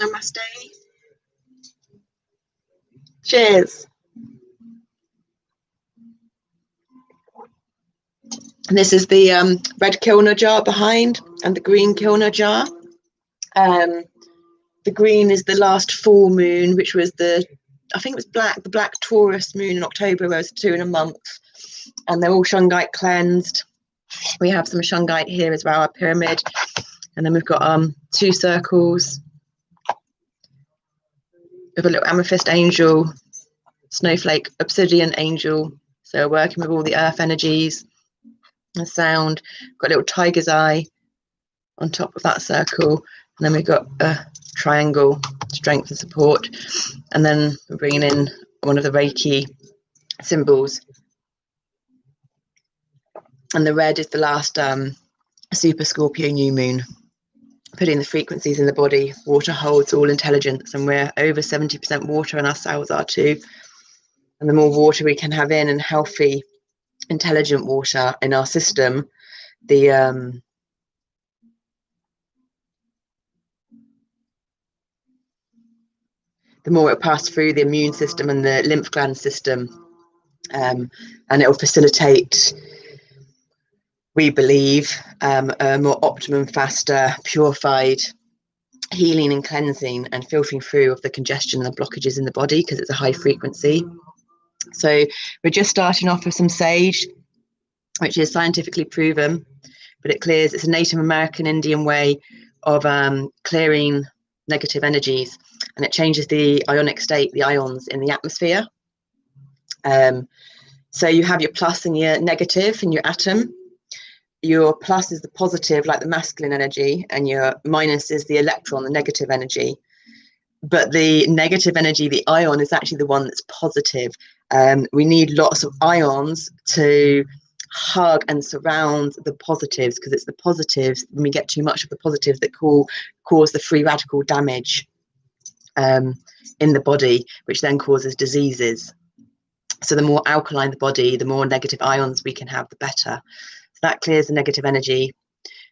Namaste. Cheers. And this is the red kilner jar behind and the green kilner jar. The green is the last full moon, which was the black Taurus moon in October, where it was 2 in a month. And they're all shungite cleansed. We have some shungite here as well, our pyramid. And then we've got 2 circles with a little amethyst angel, snowflake, obsidian angel. So working with all the earth energies and sound. Got a little tiger's eye on top of that circle. And then we've got a triangle, strength and support. And then we're bringing in one of the Reiki symbols. And the red is the last Super Scorpio new moon, putting the frequencies in the body. Water holds all intelligence, and we're over 70% water, and our cells are too. And the more water we can have in, and healthy, intelligent water in our system, the more it passes through the immune system and the lymph gland system, and it will facilitate, we believe, a more optimum, faster, purified healing and cleansing and filtering through of the congestion and the blockages in the body, because it's a high frequency. So we're just starting off with some sage, which is scientifically proven, but it clears. It's a Native American Indian way of clearing negative energies, and it changes the ionic state, the ions in the atmosphere. So you have your plus and your negative in your atom. Your plus is the positive, like the masculine energy, and your minus is the electron, the negative energy. But the negative energy, the ion, is actually the one that's positive. We need lots of ions to hug and surround the positives, because it's the positives, when we get too much of the positives, that cause the free radical damage in the body, which then causes diseases. So the more alkaline the body, the more negative ions we can have, the better. So that clears the negative energy.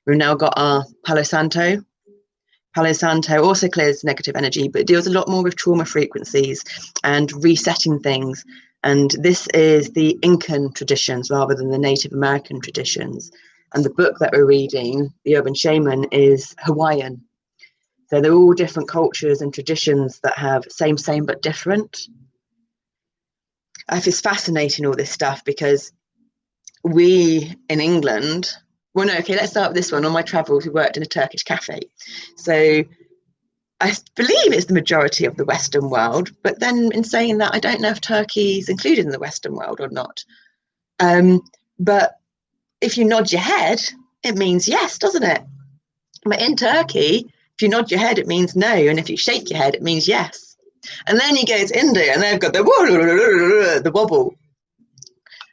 We've now got our Palo Santo. Palo Santo also clears negative energy, but it deals a lot more with trauma frequencies and resetting things. And this is the Incan traditions rather than the Native American traditions. And the book that we're reading, The Urban Shaman, is Hawaiian. So they're all different cultures and traditions that have same but different. It's fascinating, all this stuff, because we in England, well, no, okay, let's start with this one. On my travels, we worked in a Turkish cafe. So I believe it's the majority of the Western world, but then in saying that, I don't know if Turkey's included in the Western world or not. But if you nod your head, it means yes, doesn't it? But in Turkey, if you nod your head, it means no. And if you shake your head, it means yes. And then you go to India and they've got the wobble.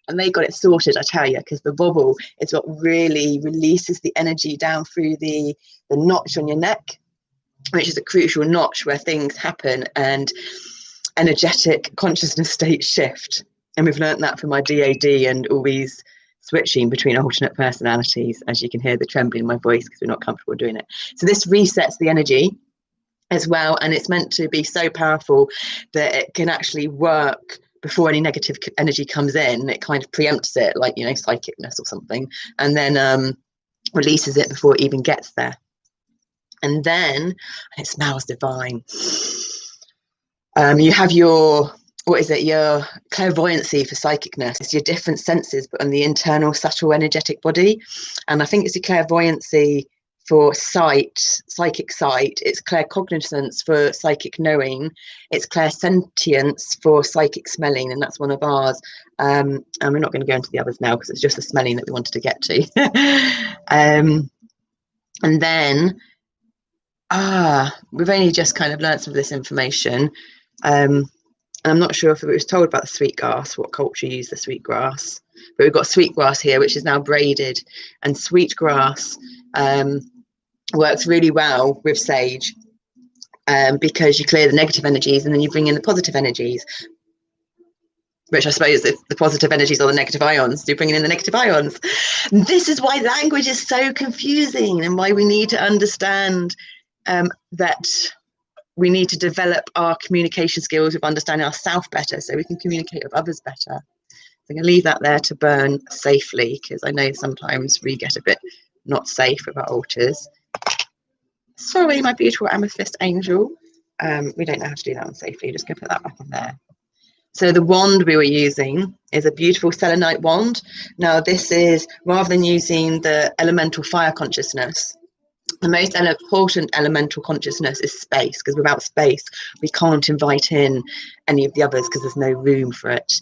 And they got it sorted, I tell you, because the wobble is what really releases the energy down through the notch on your neck, which is a crucial notch where things happen and energetic consciousness states shift. And we've learned that from my DAD and all these switching between alternate personalities, as you can hear the trembling in my voice because we're not comfortable doing it. So this resets the energy as well, and it's meant to be so powerful that it can actually work before any negative energy comes in. It kind of preempts it, like, you know, psychicness or something, and then releases it before it even gets there. And then it smells divine. You have your, what is it, your clairvoyancy for psychicness. It's your different senses, but on the internal, subtle, energetic body. And I think it's your clairvoyancy for sight, psychic sight. It's claircognizance for psychic knowing. It's clairsentience for psychic smelling, and that's one of ours. And we're not going to go into the others now because it's just the smelling that we wanted to get to. And then, we've only just kind of learned some of this information. And I'm not sure if it was told about the sweetgrass, what culture used the sweetgrass, but we've got sweetgrass here, which is now braided, and sweetgrass works really well with sage because you clear the negative energies and then you bring in the positive energies, which I suppose if the positive energies are the negative ions, you're bringing in the negative ions. This is why language is so confusing and why we need to understand that we need to develop our communication skills with understanding ourselves better so we can communicate with others better. I'm going to leave that there to burn safely because I know sometimes we get a bit not safe with our altars. Sorry, my beautiful amethyst angel. We don't know how to do that one safely. Just going to put that back in there. So the wand we were using is a beautiful selenite wand. Now this is, rather than using the elemental fire consciousness, the most important elemental consciousness is space, because without space we can't invite in any of the others because there's no room for it.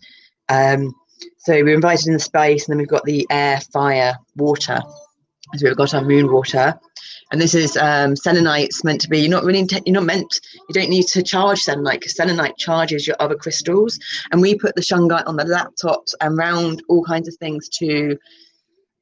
So we're invited in the space, and then we've got the air, fire, water. So we've got our moon water, and this is selenite's meant to be. You don't need to charge selenite because selenite charges your other crystals, and we put the shungite on the laptops and around all kinds of things to,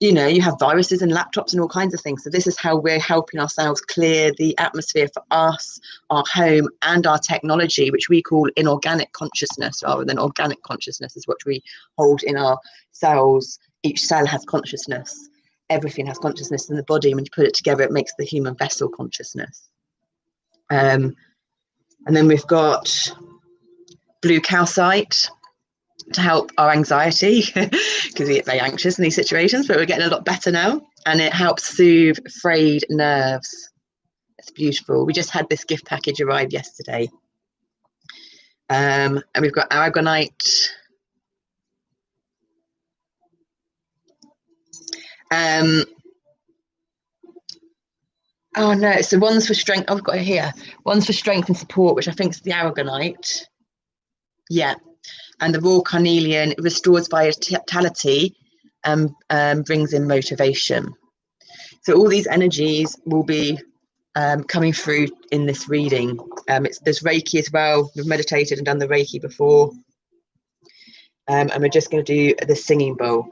you know, you have viruses and laptops and all kinds of things. So this is how we're helping ourselves clear the atmosphere for us, our home, and our technology, which we call inorganic consciousness rather than organic consciousness, is what we hold in our cells. Each cell has consciousness. Everything has consciousness in the body. When you put it together, it makes the human vessel consciousness. And then we've got blue calcite to help our anxiety because we get very anxious in these situations, but we're getting a lot better now, and it helps soothe frayed nerves. It's beautiful. We just had this gift package arrive yesterday. And we've got aragonite. Oh no, so one's for strength. Oh, I've got it here. One's for strength and support, which I think is the aragonite. Yeah. And the raw carnelian restores vitality and brings in motivation. So all these energies will be coming through in this reading. There's Reiki as well. We've meditated and done the Reiki before. And we're just going to do the singing bowl.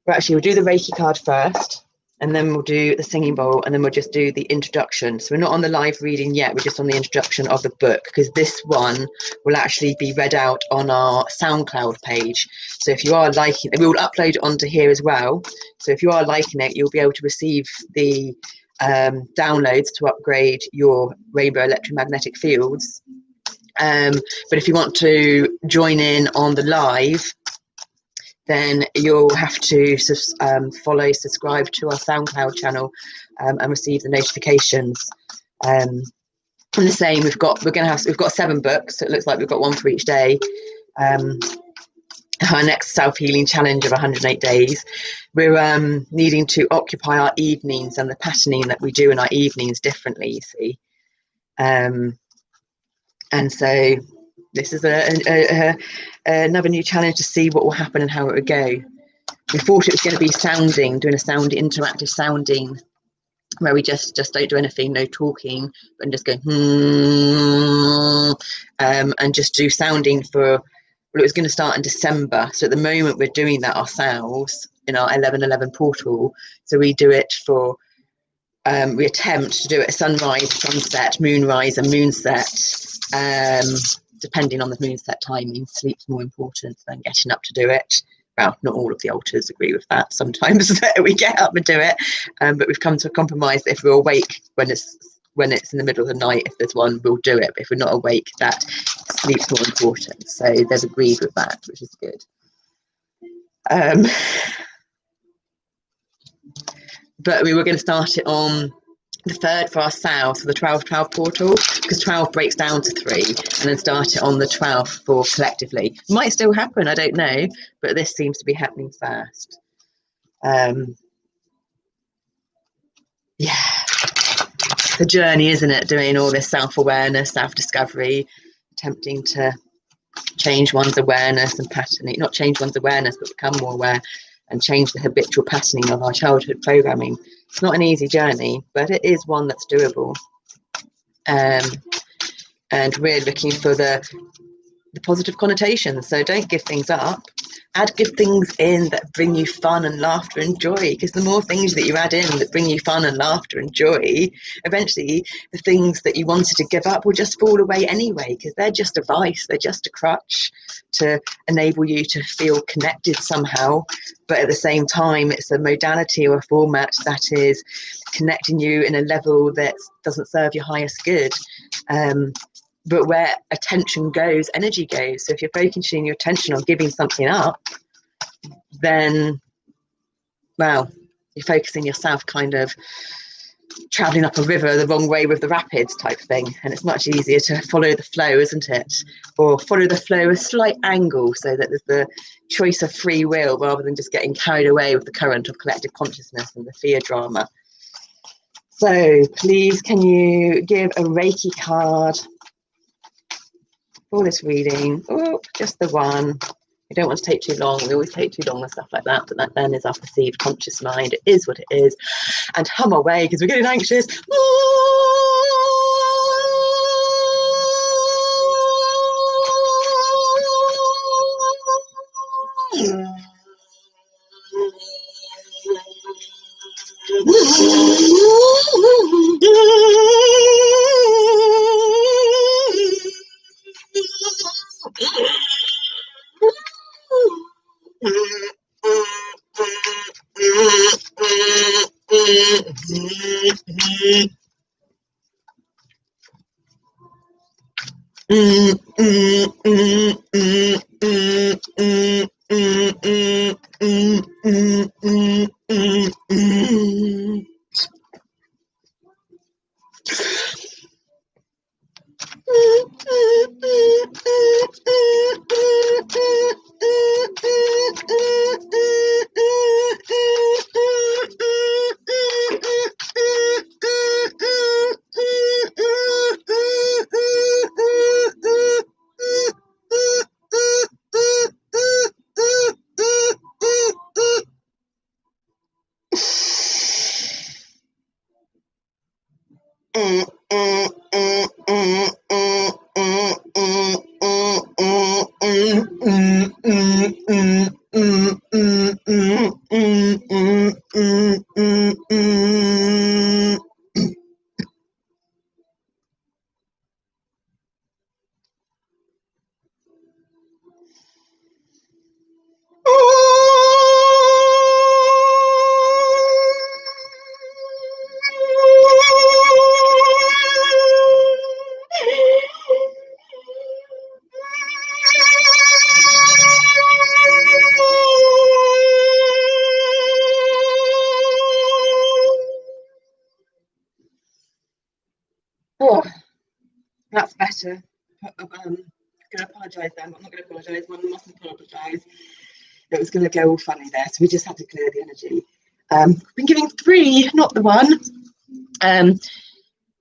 Well, actually, we'll do the Reiki card first, and then we'll do the singing bowl, and then we'll just do the introduction. So we're not on the live reading yet, we're just on the introduction of the book, because this one will actually be read out on our SoundCloud page. So if you are liking it, we will upload it onto here as well. So if you are liking it, you'll be able to receive the downloads to upgrade your rainbow electromagnetic fields. But if you want to join in on the live, then you'll have to subscribe to our SoundCloud channel and receive the notifications. And the same, we've got 7 books, so it looks like we've got one for each day. Our next self-healing challenge of 108 days, we're needing to occupy our evenings and the patterning that we do in our evenings differently, you see. And so this is another new challenge to see what will happen and how it would go. We thought it was going to be doing a interactive sounding where we just don't do anything, no talking, and just go and just do sounding for, well, it was going to start in December, so at the moment we're doing that ourselves in our 1111 portal. So we do it for we attempt to do it at sunrise, sunset, moonrise and moonset, depending on the moonset timing. Sleep's more important than getting up to do it. Well, not all of the altars agree with that. Sometimes we get up and do it, but we've come to a compromise that if we're awake when it's in the middle of the night, if there's one, we'll do it. But if we're not awake, that sleep's more important. So they've agreed with that, which is good. But we were going to start it on the 3rd for ourselves, for the 12-12 portal, because 12 breaks down to 3, and then start it on the 12th for collectively. Might still happen, I don't know, but this seems to be happening first. Yeah, the journey, isn't it? Doing all this self-awareness, self-discovery, attempting to change one's awareness and patterning, not change one's awareness, but become more aware and change the habitual patterning of our childhood programming. It's not an easy journey, but it is one that's doable. And we're looking for the positive connotations. So don't give things up. Add good things in that bring you fun and laughter and joy, because the more things that you add in that bring you fun and laughter and joy, eventually the things that you wanted to give up will just fall away anyway, because they're just a vice, they're just a crutch to enable you to feel connected somehow. But at the same time, it's a modality or a format that is connecting you in a level that doesn't serve your highest good. But where attention goes, energy goes. So if you're focusing your attention on giving something up, then, well, you're focusing yourself kind of traveling up a river the wrong way with the rapids type thing. And it's much easier to follow the flow, isn't it? Or follow the flow a slight angle, so that there's the choice of free will rather than just getting carried away with the current of collective consciousness and the fear drama. So please, can you give a Reiki card for this reading? Oh, just the one. We don't want to take too long. We always take too long with stuff like that, but that then is our perceived conscious mind. It is what it is. And hum away, because we're getting anxious. Oh, that's better. I'm going to apologise then. I'm not going to apologise. One mustn't apologise. It was going to go all funny there, so we just had to clear the energy. I've been giving 3, not the 1.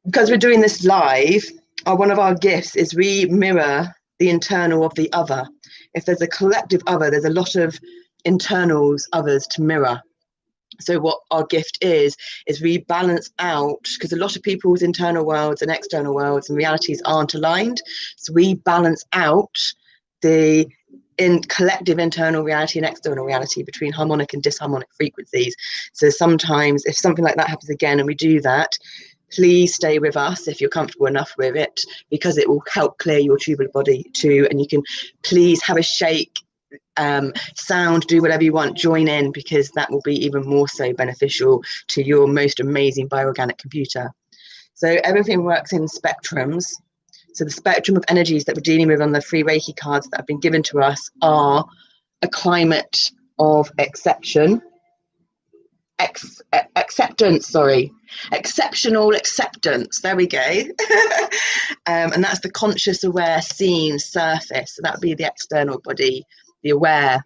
Because we're doing this live, one of our gifts is we mirror the internal of the other. If there's a collective other, there's a lot of internals, others to mirror. So what our gift is we balance out, because a lot of people's internal worlds and external worlds and realities aren't aligned. So we balance out the collective internal reality and external reality between harmonic and disharmonic frequencies. So sometimes if something like that happens again and we do that, please stay with us if you're comfortable enough with it, because it will help clear your tubular body too. And you can please have a shake, sound, do whatever you want, join in, because that will be even more so beneficial to your most amazing bioorganic computer. So everything works in spectrums. So the spectrum of energies that we're dealing with on the free Reiki cards that have been given to us are a climate of exceptional acceptance. There we go. And that's the conscious, aware, seen surface. So that would be the external body, the aware.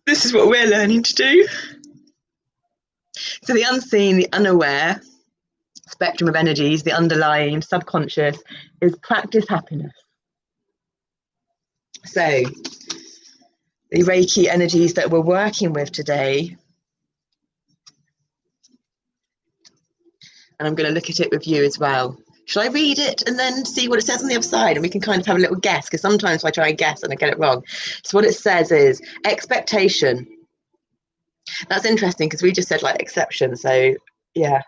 This is what we're learning to do. So the unseen, the unaware spectrum of energies, the underlying subconscious, is practice happiness. So the Reiki energies that we're working with today, and I'm going to look at it with you as well. Shall I read it and then see what it says on the other side, and we can kind of have a little guess, because sometimes I try and guess and I get it wrong. So what it says is expectation. That's interesting, because we just said like exception. So yeah,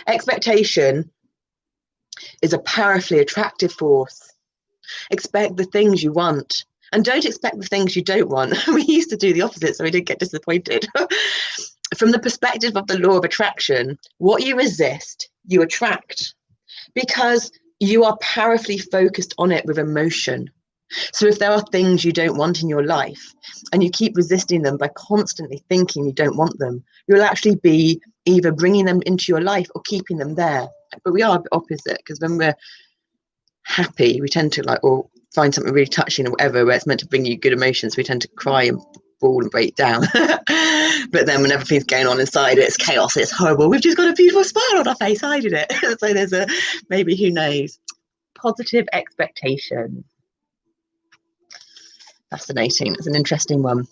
expectation is a powerfully attractive force. Expect the things you want, and don't expect the things you don't want. We used to do the opposite, so we didn't get disappointed. From the perspective of the law of attraction, what you resist, you attract, because you are powerfully focused on it with emotion. So if there are things you don't want in your life and you keep resisting them by constantly thinking you don't want them, you'll actually be either bringing them into your life or keeping them there. But we are the opposite, because when we're happy, we tend to or find something really touching or whatever, where it's meant to bring you good emotions, we tend to cry and bawl and break down. But then when everything's going on inside, it's chaos, it's horrible, we've just got a beautiful smile on our face hiding it. So there's a maybe, who knows. Positive expectation. Fascinating. It's an interesting one.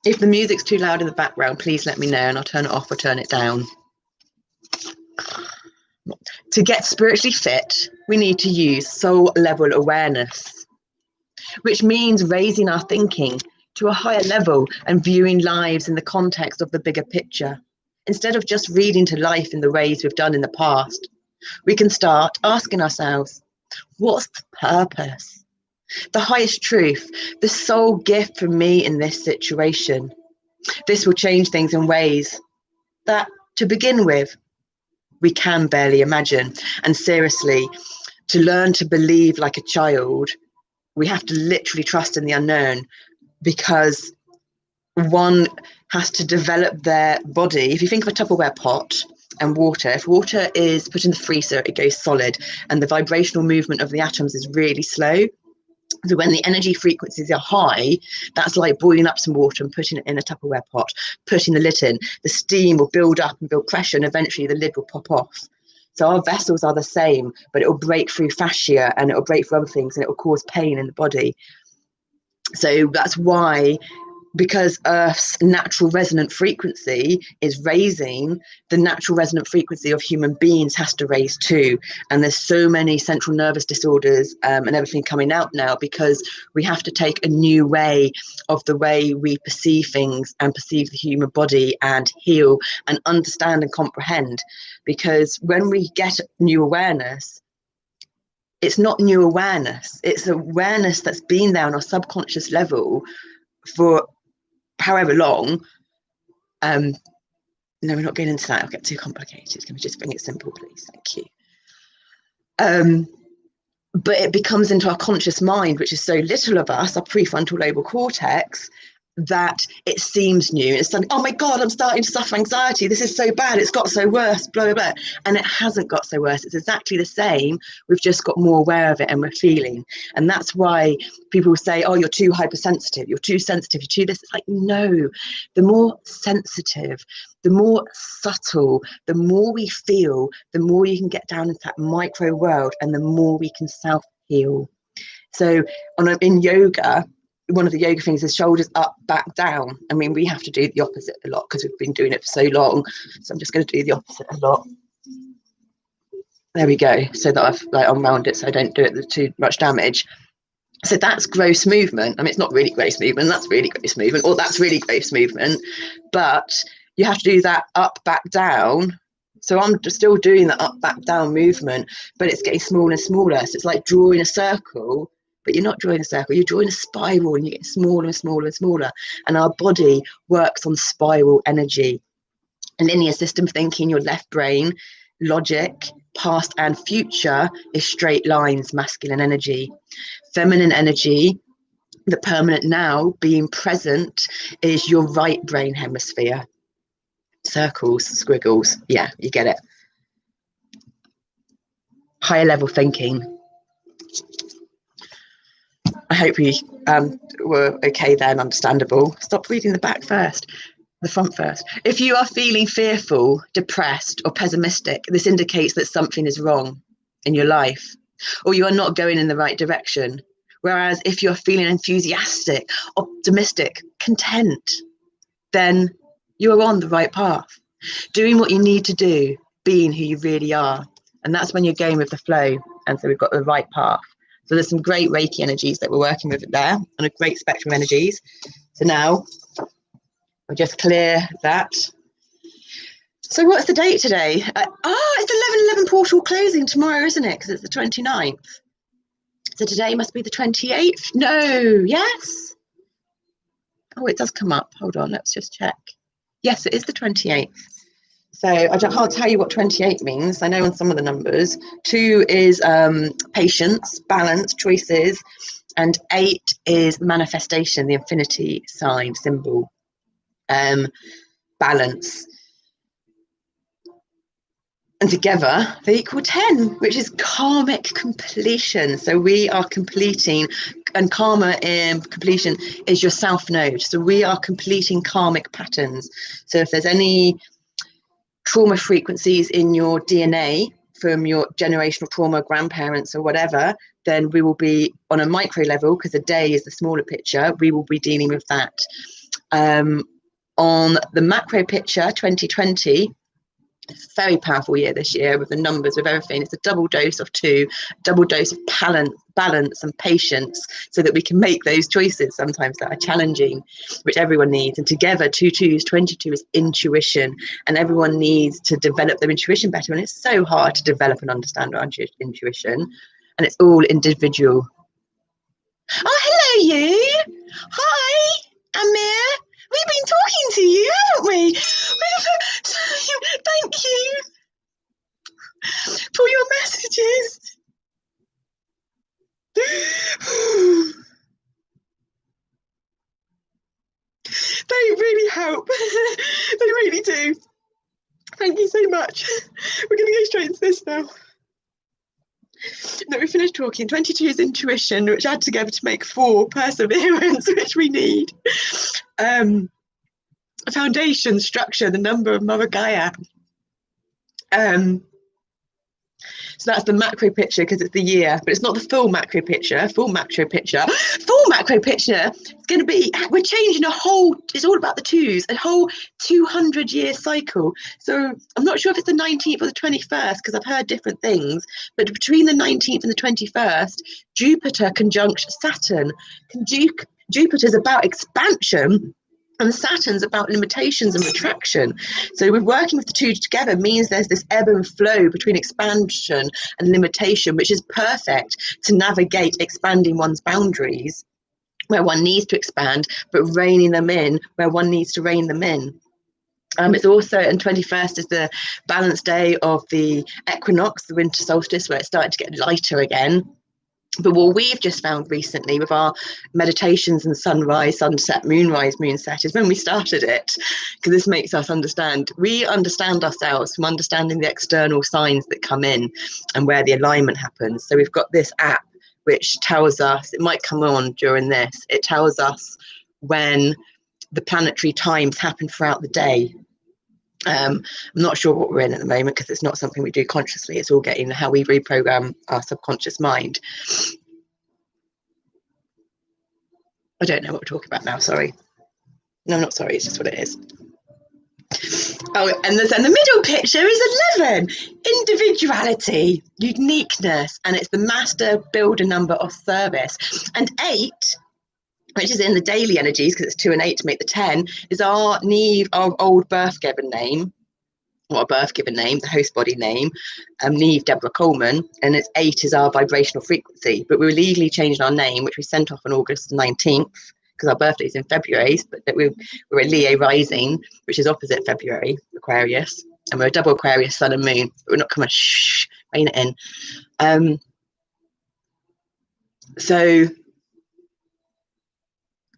If the music's too loud in the background, please let me know and I'll turn it off or turn it down. To get spiritually fit, we need to use soul level awareness, which means raising our thinking to a higher level and viewing lives in the context of the bigger picture. Instead of just reading to life in the ways we've done in the past, we can start asking ourselves, what's the purpose? The highest truth, the sole gift for me in this situation. This will change things in ways that, to begin with, we can barely imagine. And seriously, to learn to believe like a child, we have to literally trust in the unknown, because one has to develop their body. If you think of a Tupperware pot and water, if water is put in the freezer, it goes solid, and the vibrational movement of the atoms is really slow. So when the energy frequencies are high, that's like boiling up some water and putting it in a Tupperware pot, putting the lid in. The steam will build up and build pressure, and eventually the lid will pop off. So our vessels are the same, but it will break through fascia and it will break through other things, and it will cause pain in the body. So that's why, because Earth's natural resonant frequency is raising, the natural resonant frequency of human beings has to raise too. And there's so many central nervous disorders and everything coming out now, because we have to take a new way of the way we perceive things and perceive the human body and heal and understand and comprehend. Because when we get new awareness, it's not new awareness, it's awareness that's been there on our subconscious level for however long. No, we're not getting into that, it'll get too complicated. Can we just bring it simple, please? Thank you. But it becomes into our conscious mind, which is so little of us, our prefrontal lobar cortex, that it seems new. It's like, oh my God, I'm starting to suffer anxiety. This is so bad. It's got so worse, blah, blah, blah. And it hasn't got so worse. It's exactly the same. We've just got more aware of it and we're feeling. And that's why people say, oh, you're too hypersensitive. You're too sensitive. You're too this. It's like, no, the more sensitive, the more subtle, the more we feel, the more you can get down into that micro world and the more we can self-heal. So in yoga, one of the yoga things is shoulders up, back down. I mean, we have to do the opposite a lot because we've been doing it for so long. So I'm just going to do the opposite a lot. There we go. So that I've like unwound it so I don't do it too much damage. So that's gross movement. I mean, it's not really gross movement. That's really gross movement, or that's really gross movement. But you have to do that up, back, down. So I'm still doing the up, back, down movement, but it's getting smaller and smaller. So it's like drawing a circle, but you're not drawing a circle. You're drawing a spiral, and you get smaller and smaller and smaller. And our body works on spiral energy. Linear system thinking, your left brain, logic, past and future is straight lines, masculine energy. Feminine energy, the permanent now, being present, is your right brain hemisphere. Circles, squiggles, yeah, you get it. Higher level thinking. I hope we were okay then, understandable. Stop reading the back first. The front first. If you are feeling fearful, depressed, or pessimistic, this indicates that something is wrong in your life, or you are not going in the right direction. Whereas if you're feeling enthusiastic, optimistic, content, then you are on the right path, doing what you need to do, being who you really are. And that's when you're going with the flow. And so we've got the right path. So there's some great Reiki energies that we're working with there, and a great spectrum of energies. So now we'll just clear that. So what's the date today? It's 11/11 portal closing tomorrow, isn't it? Because it's the 29th. So today must be the 28th. No, yes. Oh, it does come up. Hold on, let's just check. Yes, it is the 28th. So I can't tell you what 28 means. I know on some of the numbers. 2 is patience, balance, choices. And 8 is manifestation, the infinity sign, symbol. Balance. And together they equal 10, which is karmic completion. So we are completing, and karma in completion is your self node. So we are completing karmic patterns. So if there's any trauma frequencies in your DNA from your generational trauma, grandparents or whatever, then we will be on a micro level, because a day is the smaller picture, we will be dealing with that. On the macro picture, 2020, very powerful year this year with the numbers, with everything. It's a double dose of 2, double dose of balance and patience, so that we can make those choices sometimes that are challenging, which everyone needs. And together, 2 2s, 22 is intuition, and everyone needs to develop their intuition better. And it's so hard to develop and understand our intuition, and it's all individual. Oh, hello you. Hi, Amir. We've been talking to you, haven't we? Thank you for your messages. They really help. They really do. Thank you so much. We're going to go straight into this now. No, we finished talking. 22 is intuition, which add together to make 4 perseverance, which we need. Foundation, structure, the number of Mother Gaia. So that's the macro picture, because it's the year, but it's not the full macro picture. Full macro picture is going to be, we're changing a whole, it's all about the 2s, a whole 200-year cycle. So I'm not sure if it's the 19th or the 21st, because I've heard different things, but between the 19th and the 21st, Jupiter conjunct Saturn. Jupiter's about expansion, and Saturn's about limitations and retraction. So we're working with the 2 together means there's this ebb and flow between expansion and limitation, which is perfect to navigate expanding one's boundaries where one needs to expand, but reining them in where one needs to rein them in. It's also, and 21st is the balance day of the equinox, the winter solstice, where it's starting to get lighter again. But what we've just found recently with our meditations and sunrise, sunset, moonrise, moonset is when we started it, because this makes us understand. We understand ourselves from understanding the external signs that come in and where the alignment happens. So we've got this app which tells us, it might come on during this, it tells us when the planetary times happen throughout the day. I'm not sure what we're in at the moment, because it's not something we do consciously. It's all getting how we reprogram our subconscious mind. I don't know what we're talking about now, sorry. No, I'm not sorry, it's just what it is. Oh, and the middle picture is 11, individuality, uniqueness, and it's the master builder number of service. And 8, which is in the daily energies, because it's 2 and 8 to make the 10, is our Niamh, our old birth-given name, or a birth-given name, the host body name, Niamh Deborah Coleman, and it's 8 is our vibrational frequency. But we were legally changing our name, which we sent off on August 19th, because our birthday is in February, but that we're a Leo rising, which is opposite February, Aquarius, and we're a double Aquarius sun and moon, but we're not coming rein it in. So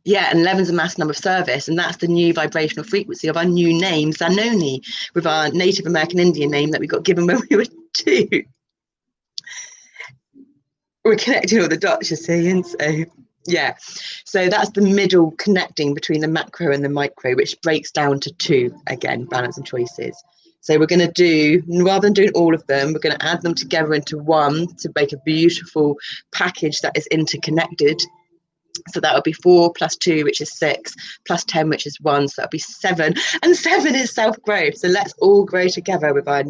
yeah, and 11's a mass number of service, and that's the new vibrational frequency of our new name, Zanoni, with our Native American Indian name that we got given when we were 2. We're connecting all the dots, you see, and so yeah, so that's the middle connecting between the macro and the micro, which breaks down to 2 again, balance and choices. So we're going to do, rather than doing all of them, we're going to add them together into one to make a beautiful package that is interconnected. So that would be 4 plus 2, which is 6, plus 10, which is 1, so that'll be 7, and 7 is self-growth. So let's all grow together with our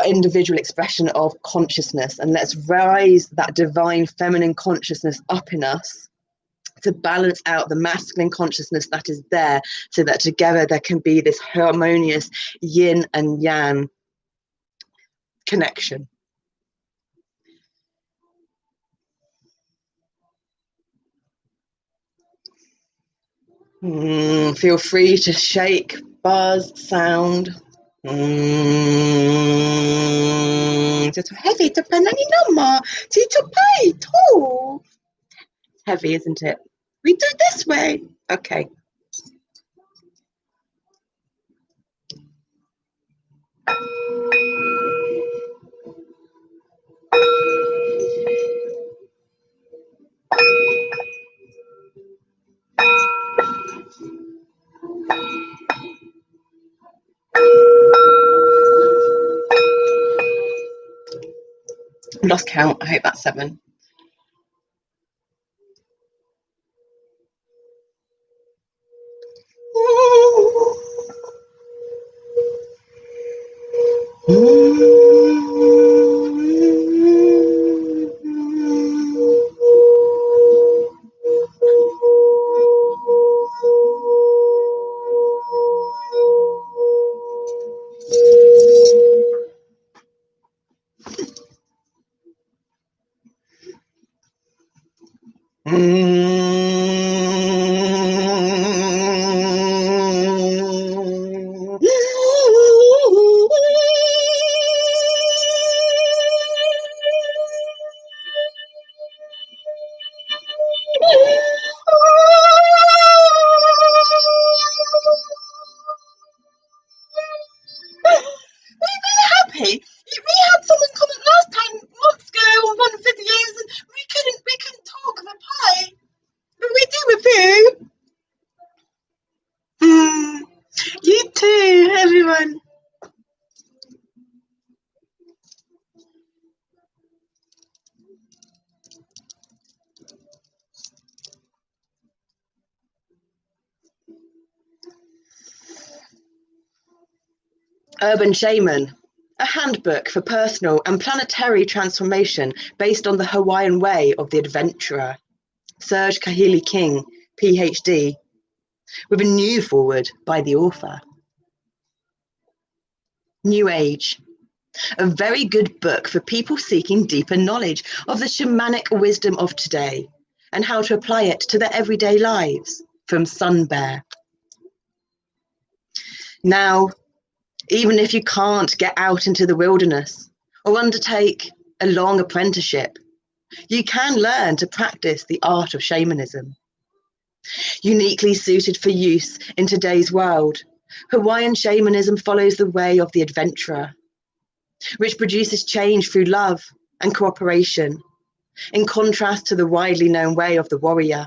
individual expression of consciousness, and let's rise that divine feminine consciousness up in us to balance out the masculine consciousness that is there, so that together there can be this harmonious yin and yang connection. Feel free to shake, buzz, sound. Just heavy to panani nama, tito pai too. Heavy, isn't it? We do it this way. Okay. Lost count. I hope that's 7. Urban Shaman, a handbook for personal and planetary transformation based on the Hawaiian way of the adventurer. Serge Kahili King, PhD, with a new foreword by the author. New Age, a very good book for people seeking deeper knowledge of the shamanic wisdom of today and how to apply it to their everyday lives, from Sun Bear. Now, even if you can't get out into the wilderness or undertake a long apprenticeship, you can learn to practice the art of shamanism. Uniquely suited for use in today's world, Hawaiian shamanism follows the way of the adventurer, which produces change through love and cooperation, in contrast to the widely known way of the warrior,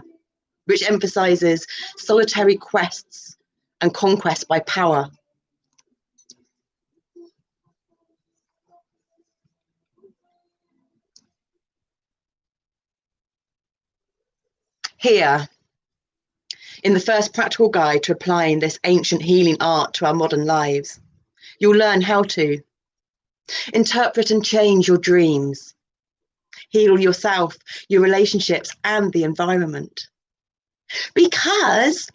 which emphasizes solitary quests and conquest by power. Here, In the first practical guide to applying this ancient healing art to our modern lives, you'll learn how to interpret and change your dreams, heal yourself, your relationships, and the environment. Because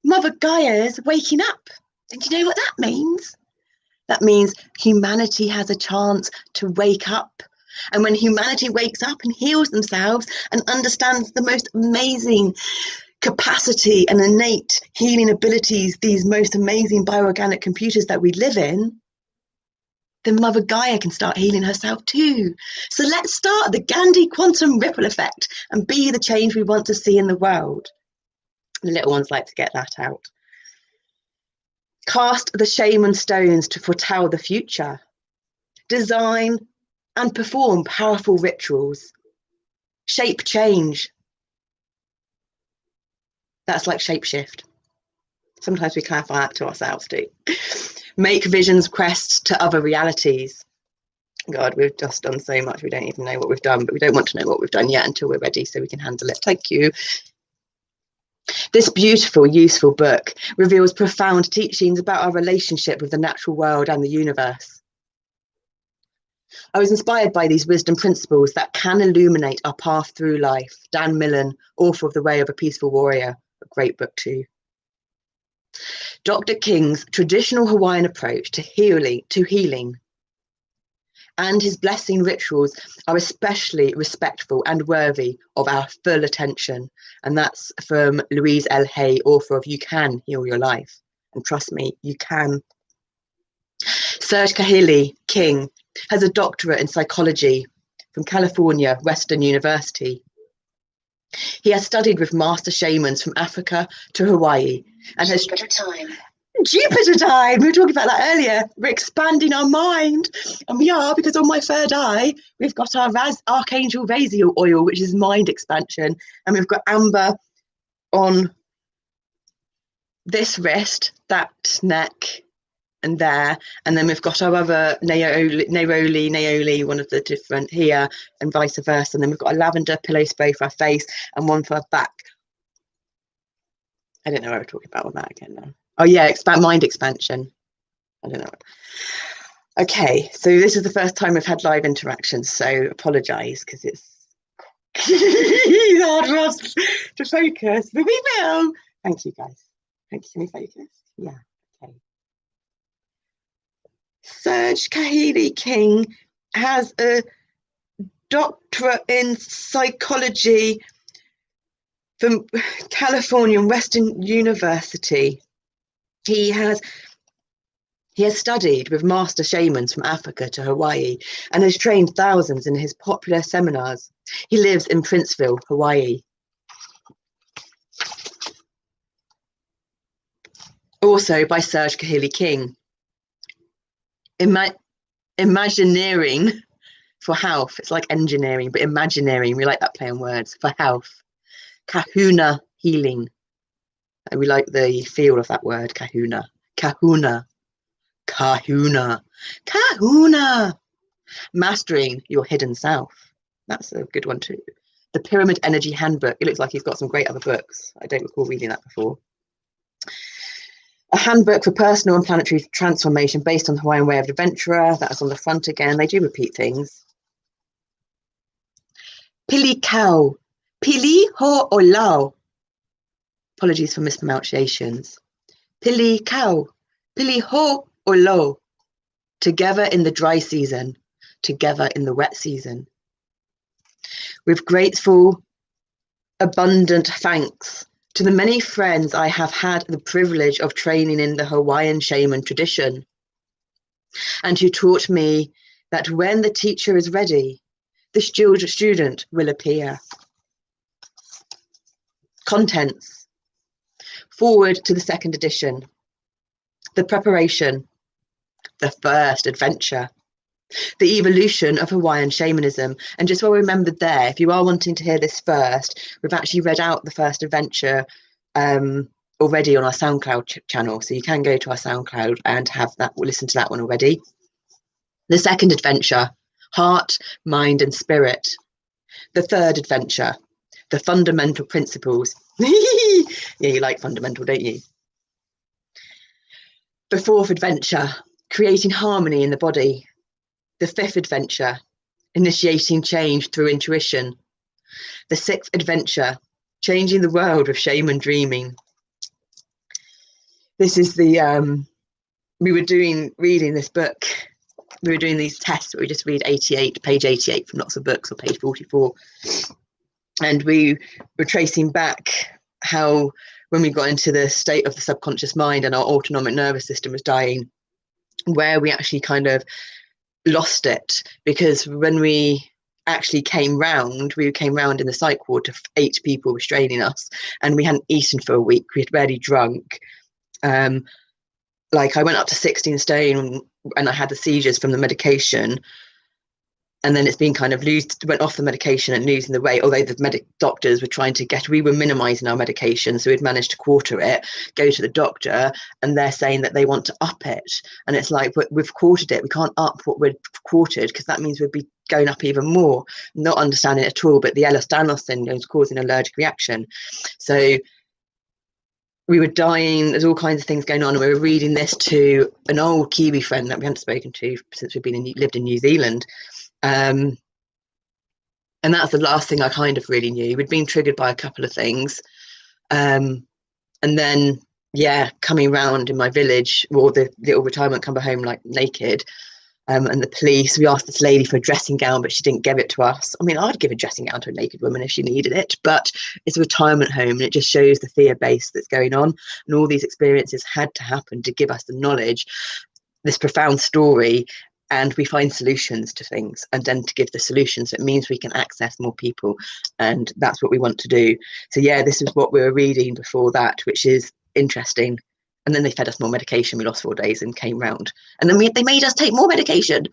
Mother Gaia's waking up. And do you know what that means? That means humanity has a chance to wake up. And when humanity wakes up and heals themselves and understands the most amazing capacity and innate healing abilities, these most amazing bioorganic computers that we live in, then Mother Gaia can start healing herself too. So let's start the Gandhi quantum ripple effect and be the change we want to see in the world. The little ones like to get that out. Cast the shaman stones to foretell the future. Design and perform powerful rituals. Shape change. That's like shapeshift. Sometimes we clarify that to ourselves too. Make visions quests to other realities. God, we've just done so much. We don't even know what we've done, but we don't want to know what we've done yet until we're ready so we can handle it. Thank you. This beautiful, useful book reveals profound teachings about our relationship with the natural world and the universe. I was inspired by these wisdom principles that can illuminate our path through life. Dan Millen, author of The Way of a Peaceful Warrior, a great book too. Dr. King's traditional Hawaiian approach to healing and his blessing rituals are especially respectful and worthy of our full attention. And that's from Louise L. Hay, author of You Can Heal Your Life. And trust me, you can. Serge Kahili King has a doctorate in psychology from California Western University. He has studied with master shamans from Africa to Hawaii and has Jupiter time. We were talking about that earlier. We're expanding our mind, and we are, because on my third eye we've got our Archangel Raziel oil, which is mind expansion, and we've got amber on this wrist, that neck, and there, and then we've got our other Naoli, one of the different here, and vice versa. And then we've got a lavender pillow spray for our face and one for our back. I don't know what we're talking about on that again now. Oh yeah, mind expansion. I don't know. Okay, so this is the first time we've had live interactions, so apologise because it's hard for us to focus, but we will. Thank you guys. Thank you. Can we focus? Yeah. Okay. Serge Kahili King has a doctorate in psychology from California Western University. He has studied with master shamans from Africa to Hawaii and has trained thousands in his popular seminars. He lives in Princeville, Hawaii. Also by Serge Kahili King. Imagineering for health. It's like engineering, but imagineering. We like that play on words. For health. Kahuna healing. And we like the feel of that word, kahuna. Kahuna. Kahuna. Kahuna. Mastering your hidden self. That's a good one too. The Pyramid Energy Handbook. It looks like he's got some great other books. I don't recall reading that before. A handbook for personal and planetary transformation based on the Hawaiian Way of Adventurer. That's on the front again. They do repeat things. Pili Kau. Pili ho olau. Apologies for mispronunciations. Pili Kau. Pili ho olau. Together in the dry season. Together in the wet season. With grateful, abundant thanks to the many friends I have had the privilege of training in the Hawaiian shaman tradition, and who taught me that when the teacher is ready, the student will appear. Contents. Forward to the second edition. The preparation. The first adventure. The evolution of Hawaiian shamanism. And just well remembered there, if you are wanting to hear this first, we've actually read out the first adventure already on our SoundCloud channel. So you can go to our SoundCloud and have that, listen to that one already. The second adventure, heart, mind and spirit. The third adventure, the fundamental principles Yeah, you like fundamental, don't you? The fourth adventure, creating harmony in the body. The fifth adventure, initiating change through intuition. The sixth adventure, changing the world with shaman dreaming. This is the, we were reading this book. We were doing these tests where we just read page 88 from lots of books, or page 44. And we were tracing back how, when we got into the state of the subconscious mind and our autonomic nervous system was dying, where we actually kind of lost it. Because when we actually came round in the psych ward to 8 people restraining us, and we hadn't eaten for a week. We had barely drunk. Like, I went up to 16 stone and I had the seizures from the medication. And then it's been kind of went off the medication and losing the weight, although the doctors were trying to we were minimizing our medication. So we'd managed to quarter it, go to the doctor, and they're saying that they want to up it. And it's like, but we've quartered it. We can't up what we've quartered, because that means we'd be going up even more. Not understanding it at all, but the Ehlers-Danlos syndrome is causing an allergic reaction. So we were dying. There's all kinds of things going on. And we were reading this to an old Kiwi friend that we hadn't spoken to since we've lived in New Zealand. And that's the last thing I kind of really knew. We'd been triggered by a couple of things. And then, coming round in my village, or the little retirement, come home like naked. And the police, we asked this lady for a dressing gown, but she didn't give it to us. I mean, I'd give a dressing gown to a naked woman if she needed it, but it's a retirement home, and it just shows the fear base that's going on. And all these experiences had to happen to give us the knowledge, this profound story. And we find solutions to things, and then to give the solutions, it means we can access more people, and that's what we want to do. So this is what we were reading before that, which is interesting. And then they fed us more medication. We lost 4 days and came round, and then they made us take more medication,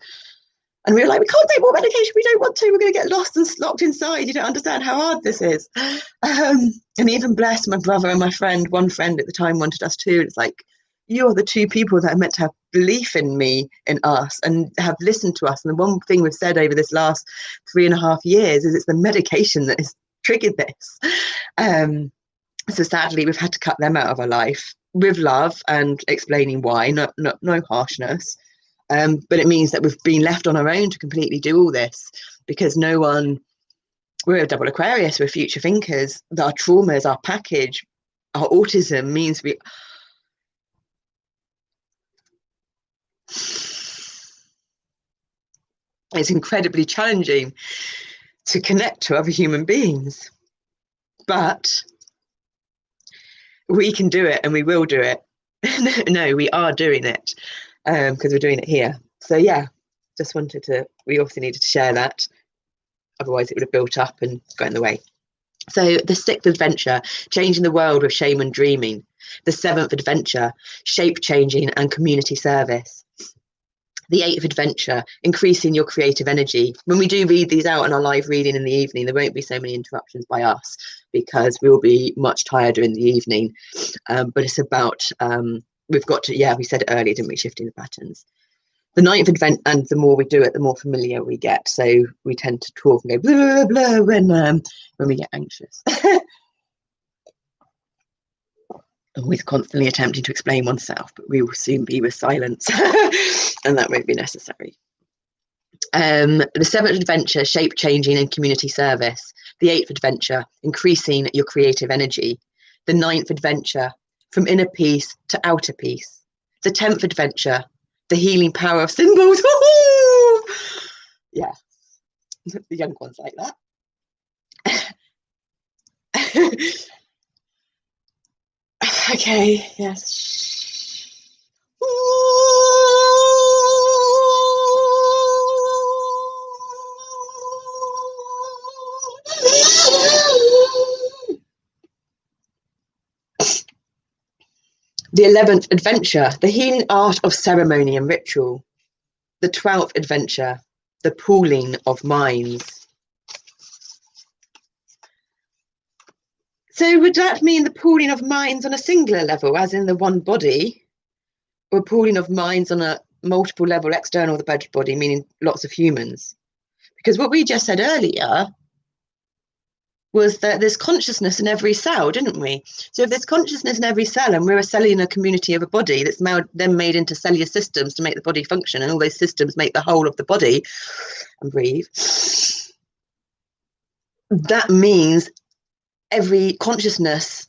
and we were like, we can't take more medication, we don't want to, we're going to get lost and locked inside, you don't understand how hard this is. And even, bless my brother and my friend, one friend at the time wanted us too. It's like, you're the 2 people that are meant to have belief in me, in us, and have listened to us. And the one thing we've said over this last 3.5 years is it's the medication that has triggered this. So sadly, we've had to cut them out of our life, with love and explaining why, no harshness. But it means that we've been left on our own to completely do all this, because we're a double Aquarius, we're future thinkers. Our traumas, our package, our autism means it's incredibly challenging to connect to other human beings, but we can do it, and we will do it. No, we are doing it, because we're doing it here. So just we obviously needed to share that, otherwise it would have built up and got in the way. So the 6th adventure, changing the world with shaman dreaming. The 7th adventure, shape changing and community service. The 8th adventure, increasing your creative energy. When we do read these out in our live reading in the evening, there won't be so many interruptions by us, because we'll be much tireder in the evening. But it's about, we've got to, we said it earlier, didn't we, shifting the patterns. The 9th adventure, and the more we do it, the more familiar we get. So we tend to talk and go blah, blah, when we get anxious. Always constantly attempting to explain oneself, but we will soon be with silence, and that won't be necessary. The 7th adventure, shape changing and community service. The 8th adventure, increasing your creative energy. The 9th adventure, from inner peace to outer peace. The 10th adventure, the healing power of symbols. Yeah, the young ones like that. Okay, yes. The 11th adventure, the healing art of ceremony and ritual. The 12th adventure, the pooling of minds. So would that mean the pooling of minds on a singular level, as in the one body, or pooling of minds on a multiple level external of the body, meaning lots of humans? Because what we just said earlier was that there's consciousness in every cell, didn't we? So if there's consciousness in every cell, and we're a cellular community of a body that's now then made into cellular systems to make the body function, and all those systems make the whole of the body, and breathe, that means every consciousness,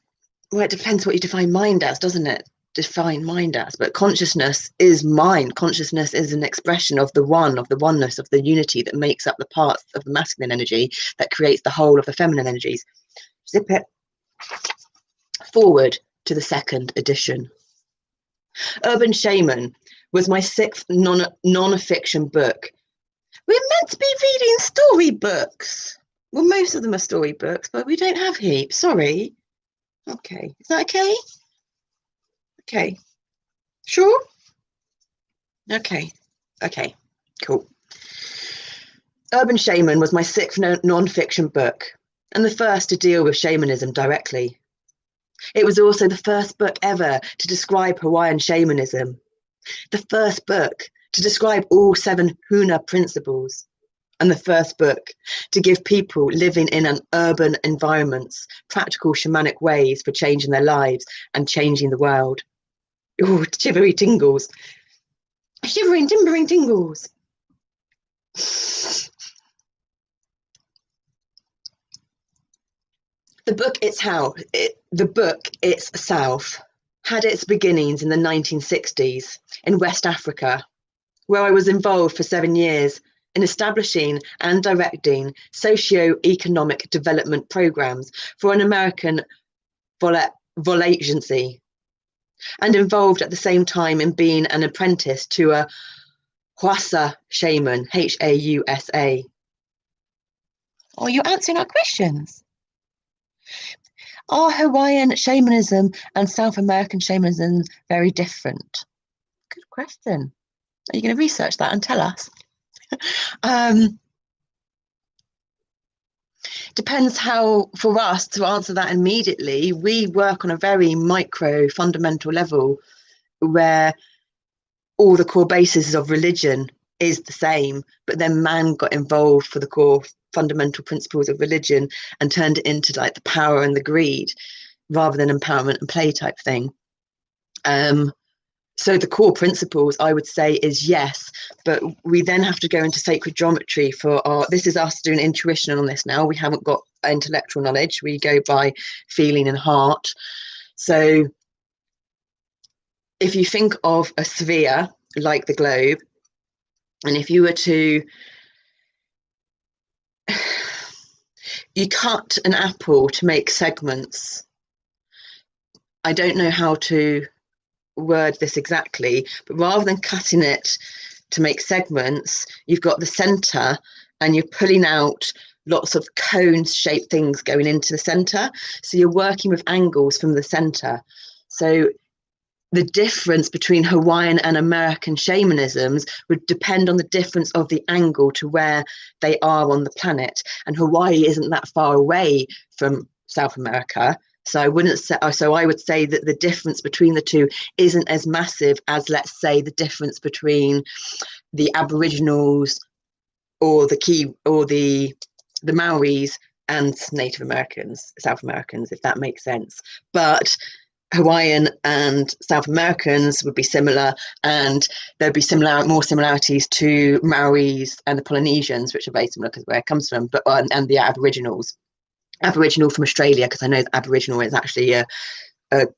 well, it depends what you define mind as, doesn't it? Define mind as, but consciousness is mind. Consciousness is an expression of the one, of the oneness, of the unity that makes up the parts of the masculine energy that creates the whole of the feminine energies. Zip it forward to the second edition. Urban Shaman was my 6th non-fiction book. We're meant to be reading storybooks. Well, most of them are storybooks, but we don't have heaps. Sorry. Okay. Is that okay? Okay. Sure? Okay. Okay. Cool. Urban Shaman was my 6th non-fiction book, and the first to deal with shamanism directly. It was also the first book ever to describe Hawaiian shamanism, the first book to describe all 7 Huna principles, and the first book to give people living in an urban environments practical shamanic ways for changing their lives and changing the world. Oh, shivery tingles. Shivering, timbering tingles. The book itself had its beginnings in the 1960s in West Africa, where I was involved for 7 years in establishing and directing socio-economic development programs for an American vol agency, and involved at the same time in being an apprentice to a Hausa shaman, Hausa. Are you answering our questions? Are Hawaiian shamanism and South American shamanism very different? Good question. Are you going to research that and tell us? Depends how, for us to answer that immediately, we work on a very micro fundamental level where all the core bases of religion is the same, but then man got involved for the core fundamental principles of religion and turned it into like the power and the greed rather than empowerment and play type thing. So the core principles, I would say, is yes, but we then have to go into sacred geometry for our, this is us doing intuition on this now. We haven't got intellectual knowledge. We go by feeling and heart. So if you think of a sphere like the globe, and if you were to, you cut an apple to make segments. I don't know how to word this exactly, but rather than cutting it to make segments, you've got the center and you're pulling out lots of cones shaped things going into the center. So you're working with angles from the center. So the difference between Hawaiian and American shamanisms would depend on the difference of the angle to where they are on the planet. And Hawaii isn't that far away from South America. So I wouldn't say, so I would say that the difference between the two isn't as massive as, let's say, the difference between the Aboriginals or the Maoris and Native Americans, South Americans, if that makes sense. But Hawaiian and South Americans would be similar, and there'd be more similarities to Maoris and the Polynesians, which are very similar because where it comes from, but and the Aboriginals. Aboriginal from Australia, because I know that Aboriginal is actually a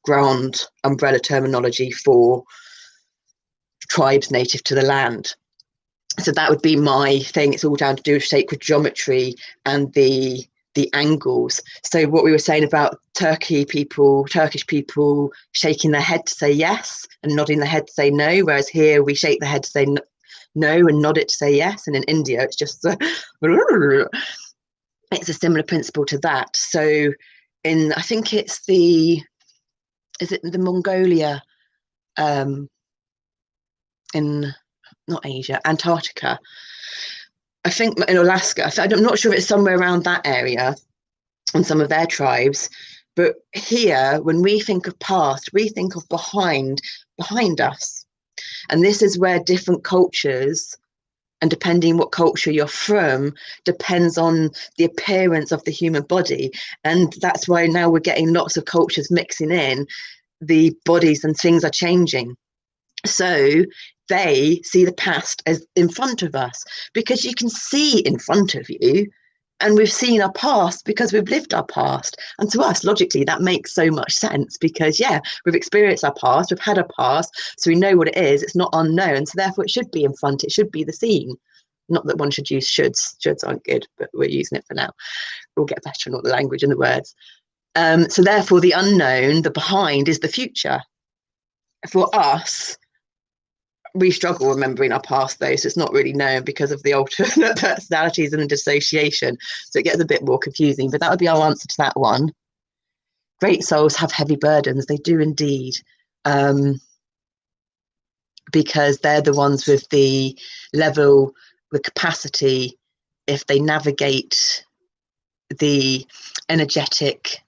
grand umbrella terminology for tribes native to the land. So that would be my thing. It's all down to do with sacred geometry and the angles. So what we were saying about Turkish people shaking their head to say yes and nodding their head to say no, whereas here we shake the head to say no and nod it to say yes, and in India it's just it's a similar principle to that. So I think it's the Mongolia, in not Asia, Antarctica, I think, in Alaska. I'm not sure if it's somewhere around that area and some of their tribes, but here when we think of past, we think of behind us, and this is where different cultures and depending what culture you're from, depends on the appearance of the human body. And that's why now we're getting lots of cultures mixing in, the bodies and things are changing. So they see the past as in front of us, because you can see in front of you, and we've seen our past because we've lived our past. And to us, logically, that makes so much sense, because we've experienced our past, we've had a past, so we know what it is. It's not unknown, so therefore it should be in front, it should be the seen. Not that one should use shoulds aren't good, but we're using it for now. We'll get better on all the language and the words. So therefore the unknown, the behind, is the future. For us, we struggle remembering our past, though, so it's not really known because of the alternate personalities and the dissociation, so it gets a bit more confusing. But that would be our answer to that one. Great souls have heavy burdens. They do indeed, because they're the ones with the level, the capacity, if they navigate the energetic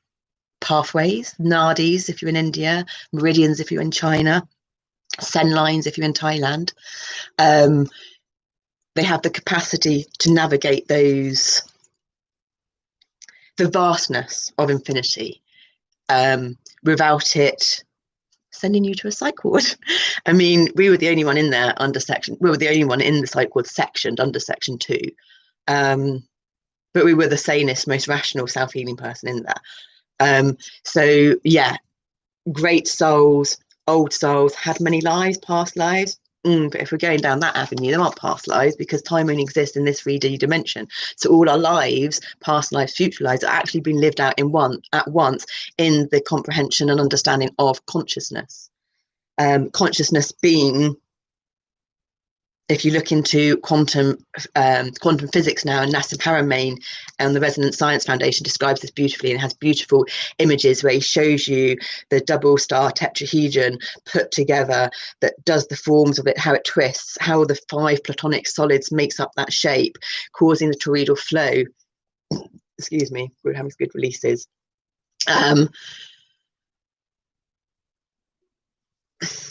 pathways, nadis if you're in India, meridians if you're in China, sen lines if you're in Thailand. They have the capacity to navigate those, the vastness of infinity, without it sending you to a psych ward. I mean, we were the only one in there under section, we were the only one in the psych ward sectioned under section 2. But we were the sanest, most rational self-healing person in there. So yeah, great souls, old souls, had many lives, past lives. But if we're going down that avenue, there aren't past lives, because time only exists in this 3D dimension. So all our lives, past lives, future lives, are actually being lived out at once in the comprehension and understanding of consciousness. Consciousness being, if you look into quantum physics now, and Nassim Haramein and the Resonance Science Foundation describes this beautifully, and has beautiful images where he shows you the double star tetrahedron put together, that does the forms of it, how it twists, how the 5 platonic solids makes up that shape, causing the toroidal flow. Excuse me, we're having good releases.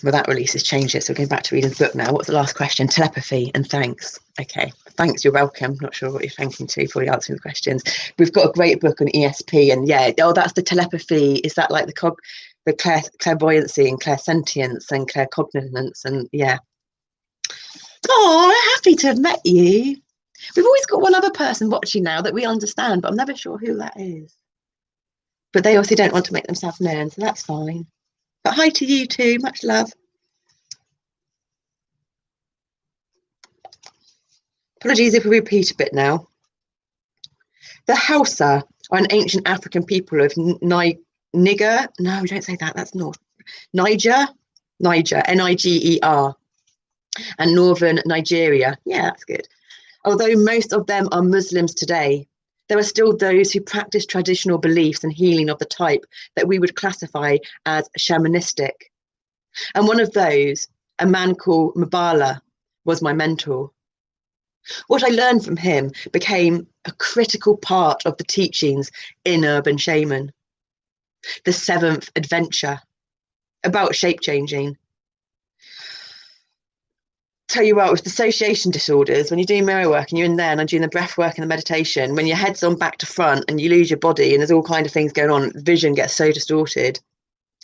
Well, that release has changed it, so we're going back to reading the book now. What's the last question? Telepathy and thanks. Okay, thanks, you're welcome. Not sure what you're thanking to for answering the questions. We've got a great book on ESP, and that's the telepathy. Is that like the clairvoyancy and clairsentience and claircognizance? And happy to have met you. We've always got one other person watching now that we understand, but I'm never sure who that is. But they also don't want to make themselves known, so that's fine. But hi to you too, much love. Apologies if we repeat a bit now. The Hausa are an ancient African people of Niger. No, don't say that, that's North. Niger, Niger, and northern Nigeria. Yeah, that's good. Although most of them are Muslims today, there are still those who practice traditional beliefs and healing of the type that we would classify as shamanistic. And one of those, a man called Mbala, was my mentor. What I learned from him became a critical part of the teachings in Urban Shaman. The 7th adventure, about shape changing. Tell you what, with dissociation disorders, when you're doing mirror work and you're in there and I'm doing the breath work and the meditation, when your head's on back to front and you lose your body and there's all kinds of things going on, vision gets so distorted.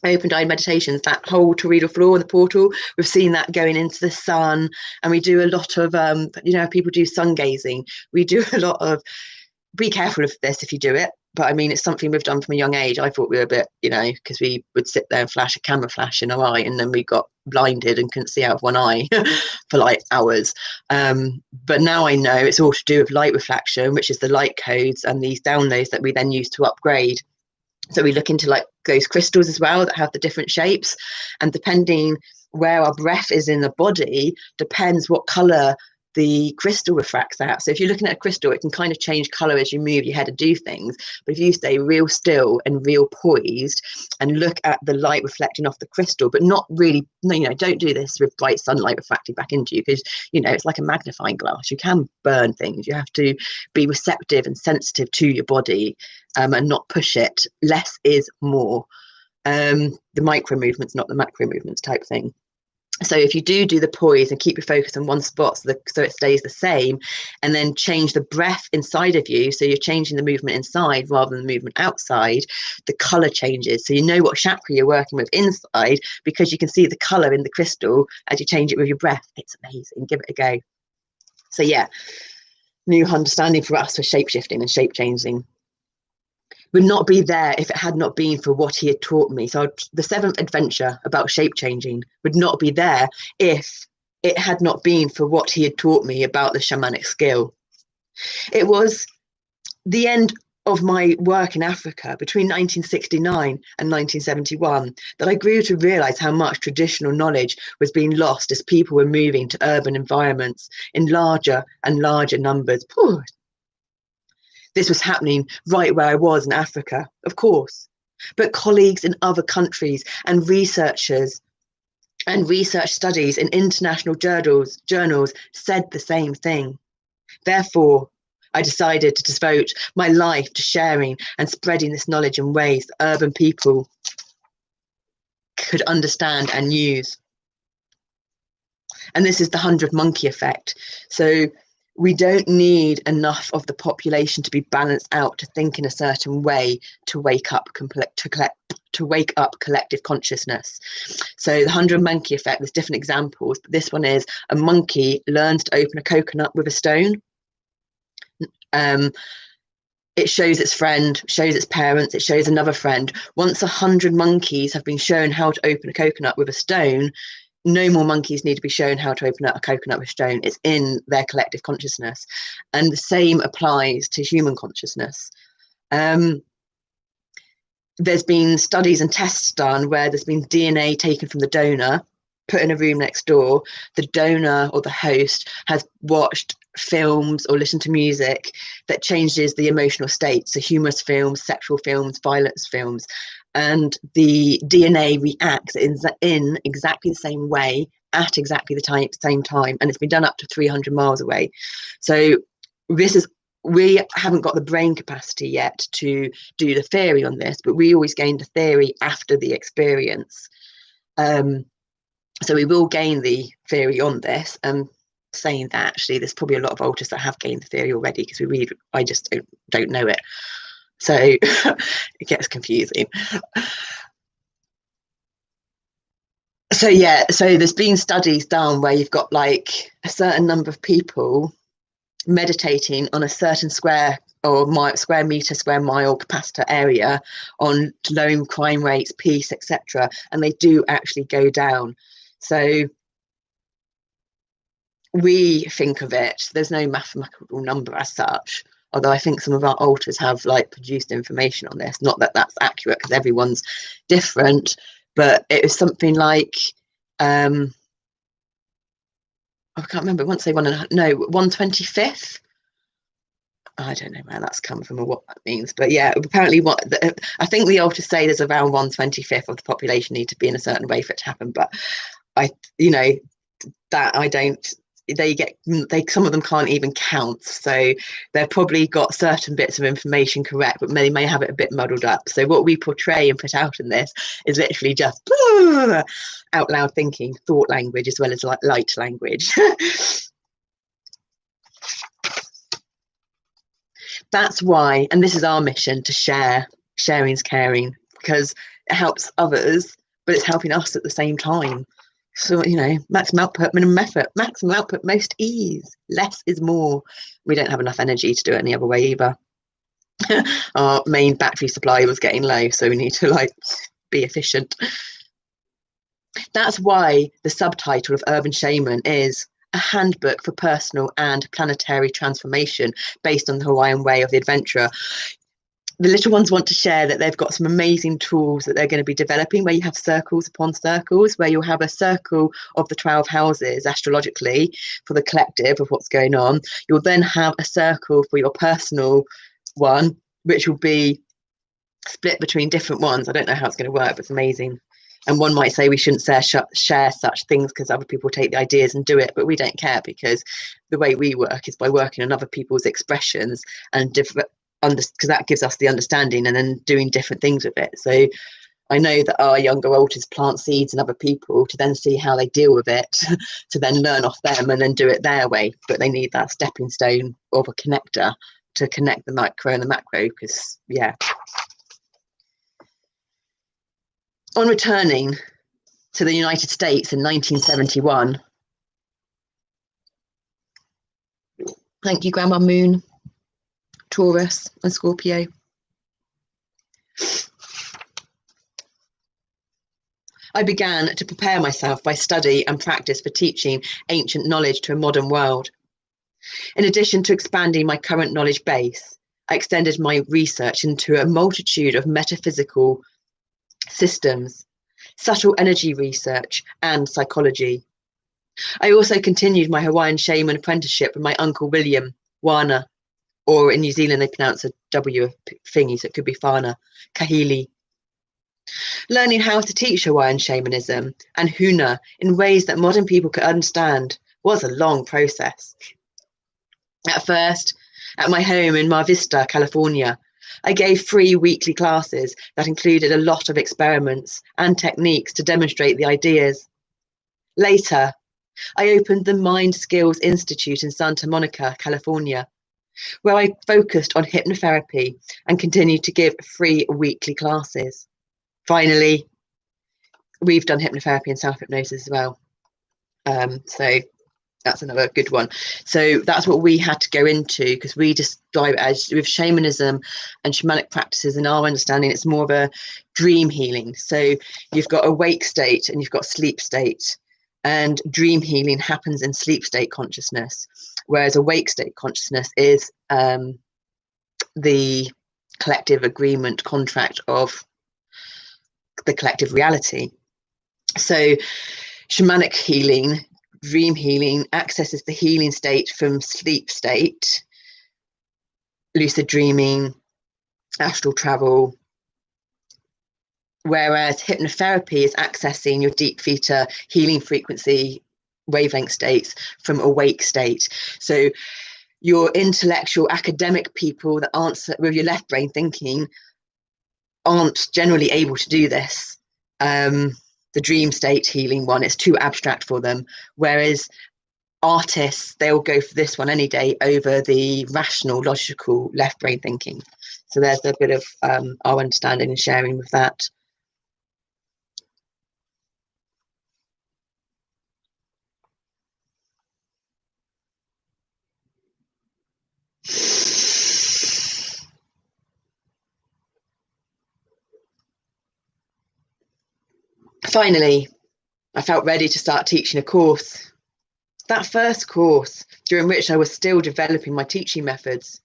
Open-eyed meditations, that whole toroidal floor and the portal, we've seen that going into the sun. And we do a lot of people do sun gazing, we do a lot of, be careful of this if you do it, but I mean, it's something we've done from a young age. I thought we were a bit, because we would sit there and flash a camera flash in our eye, and then we got blinded and couldn't see out of one eye for like hours. But now I know it's all to do with light reflection, which is the light codes and these downloads that we then use to upgrade. So we look into like those crystals as well that have the different shapes, and depending where our breath is in the body depends what color the crystal refracts out. So if you're looking at a crystal, it can kind of change color as you move your head and do things. But if you stay real still and real poised and look at the light reflecting off the crystal, but not really, don't do this with bright sunlight refracting back into you, because, it's like a magnifying glass. You can burn things. You have to be receptive and sensitive to your body, and not push it. Less is more. The micro movements, not the macro movements type thing. So if you do the poise and keep your focus on one spot so it stays the same, and then change the breath inside of you, so you're changing the movement inside rather than the movement outside, the color changes. So you know what chakra you're working with inside because you can see the color in the crystal as you change it with your breath. It's amazing. Give it a go. So yeah, new understanding for us for shape-shifting and shape-changing would not be there if it had not been for what he had taught me. So the 7th adventure about shape-changing would not be there if it had not been for what he had taught me about the shamanic skill. It was the end of my work in Africa between 1969 and 1971 that I grew to realize how much traditional knowledge was being lost as people were moving to urban environments in larger and larger numbers. This was happening right where I was in Africa, of course, but colleagues in other countries and researchers and research studies in international journals said the same thing. Therefore, I decided to devote my life to sharing and spreading this knowledge in ways that urban people could understand and use. And this is the 100 monkey effect. So we don't need enough of the population to be balanced out to think in a certain way to wake up collective consciousness. So the 100 monkey effect, there's different examples, but this one is a monkey learns to open a coconut with a stone. It shows its friend, shows its parents, it shows another friend. Once 100 monkeys have been shown how to open a coconut with a stone, no more monkeys need to be shown how to open up a coconut with stone. It's in their collective consciousness. And the same applies to human consciousness. There's been studies and tests done where there's been DNA taken from the donor, put in a room next door. The donor or the host has watched films or listened to music that changes the emotional state. So humorous films, sexual films, violence films. And the DNA reacts in exactly the same way at exactly the same time. And it's been done up to 300 miles away. So we haven't got the brain capacity yet to do the theory on this, but we always gain the theory after the experience. So we will gain the theory on this. Saying that, actually, there's probably a lot of alters that have gained the theory already because I just don't know it. So it gets confusing. So yeah, so there's been studies done where you've got like a certain number of people meditating on a certain square meter, square mile capacity area on lowering crime rates, peace, etc. And they do actually go down. So we think of it, there's no mathematical number as such, although I think some of our alters have like produced information on this. Not that that's accurate because everyone's different, but it was something like I can't remember. Once they 125th. I don't know where that's come from or what that means, but yeah, apparently I think the alters say there's around 125th of the population need to be in a certain way for it to happen. But some of them can't even count, so they've probably got certain bits of information correct, but they may have it a bit muddled up. So what we portray and put out in this is literally just out loud thinking, thought language, as well as light language. That's why, and this is our mission, to share. Sharing's caring, because it helps others, but it's helping us at the same time. So, maximum output, minimum effort, maximum output, most ease. Less is more. We don't have enough energy to do it any other way either. Our main battery supply was getting low, so we need to be efficient. That's why the subtitle of Urban Shaman is a handbook for personal and planetary transformation based on the Hawaiian way of the adventurer. The little ones want to share that they've got some amazing tools that they're going to be developing, where you have circles upon circles, where you'll have a circle of the 12 houses astrologically for the collective of what's going on. You'll then have a circle for your personal one, which will be split between different ones. I don't know how it's going to work, but it's amazing. And one might say we shouldn't share such things because other people take the ideas and do it, but we don't care, because the way we work is by working on other people's expressions and because that gives us the understanding and then doing different things with it. So I know that our younger alters plant seeds in other people to then see how they deal with it, to then learn off them and then do it their way. But they need that stepping stone of a connector to connect the micro and the macro, because, yeah. On returning to the United States in 1971, thank you, Grandma Moon, Taurus and Scorpio. I began to prepare myself by study and practice for teaching ancient knowledge to a modern world. In addition to expanding my current knowledge base, I extended my research into a multitude of metaphysical systems, subtle energy research, and psychology. I also continued my Hawaiian shaman apprenticeship with my uncle William, Wana, or in New Zealand they pronounce a W thingy, so it could be Whana, Kahili. Learning how to teach Hawaiian shamanism and huna in ways that modern people could understand was a long process. At first, at my home in Mar Vista, California, I gave free weekly classes that included a lot of experiments and techniques to demonstrate the ideas. Later, I opened the Mind Skills Institute in Santa Monica, California, where I focused on hypnotherapy and continued to give free weekly classes. Finally, we've done hypnotherapy and self-hypnosis as well. So that's another good one. So that's what we had to go into, because we describe it as, with shamanism and shamanic practices, in our understanding, it's more of a dream healing. So you've got awake state and you've got sleep state, and dream healing happens in sleep state consciousness, whereas awake state consciousness is the collective agreement contract of the collective reality. So shamanic healing, dream healing, accesses the healing state from sleep state, lucid dreaming, astral travel, whereas hypnotherapy is accessing your deep theta healing frequency wavelength states from awake state. So your intellectual academic people that answer with your left brain thinking aren't generally able to do this. The dream state healing one, it's too abstract for them, whereas artists, they'll go for this one any day over the rational, logical left brain thinking. So there's a bit of our understanding and sharing with that. Finally, I felt ready to start teaching a course. That first course, during which I was still developing my teaching methods,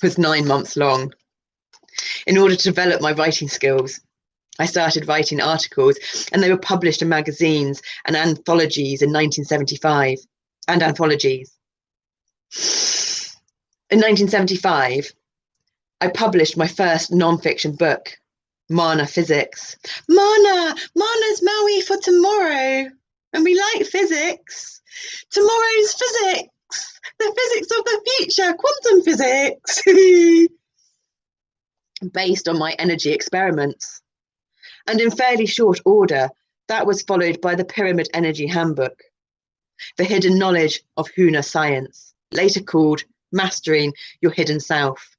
was 9 months long. In order to develop my writing skills, I started writing articles, and they were published in magazines and anthologies in 1975, and anthologies. In 1975, I published my first non-fiction book, Mana Physics. Mana's Maui for tomorrow. And we like physics. Tomorrow's physics. The physics of the future, quantum physics. Based on my energy experiments. And in fairly short order, that was followed by the Pyramid Energy Handbook, the hidden knowledge of Huna science, later called Mastering Your Hidden Self,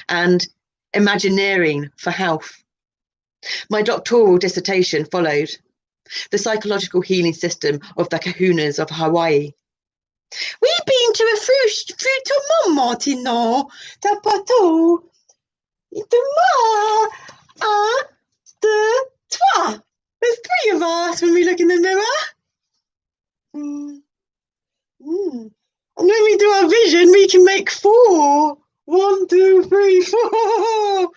and Imagineering for Health. My doctoral dissertation followed, the psychological healing system of the kahunas of Hawaii. We've been to a fruit Martino, Tapato, the trois. There's 3 of us when we look in the mirror. And when we do our vision, we can make 4. 1, 2, 3, 4.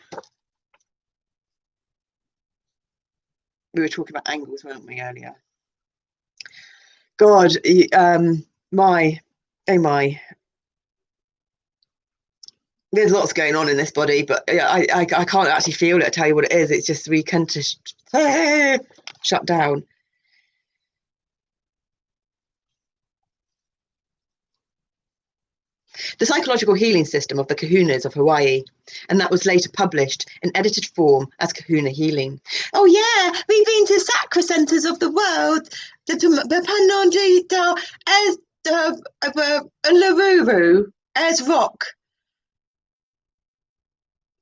We were talking about angles, weren't we, earlier? God, my. There's lots going on in this body, but I can't actually feel it, tell you what it is. It's just we tend to shut down. The psychological healing system of the kahunas of Hawaii, and that was later published in edited form as Kahuna Healing. Oh yeah, we've been to sacra centres of the world, the Panondita, as Laruru, as Rock,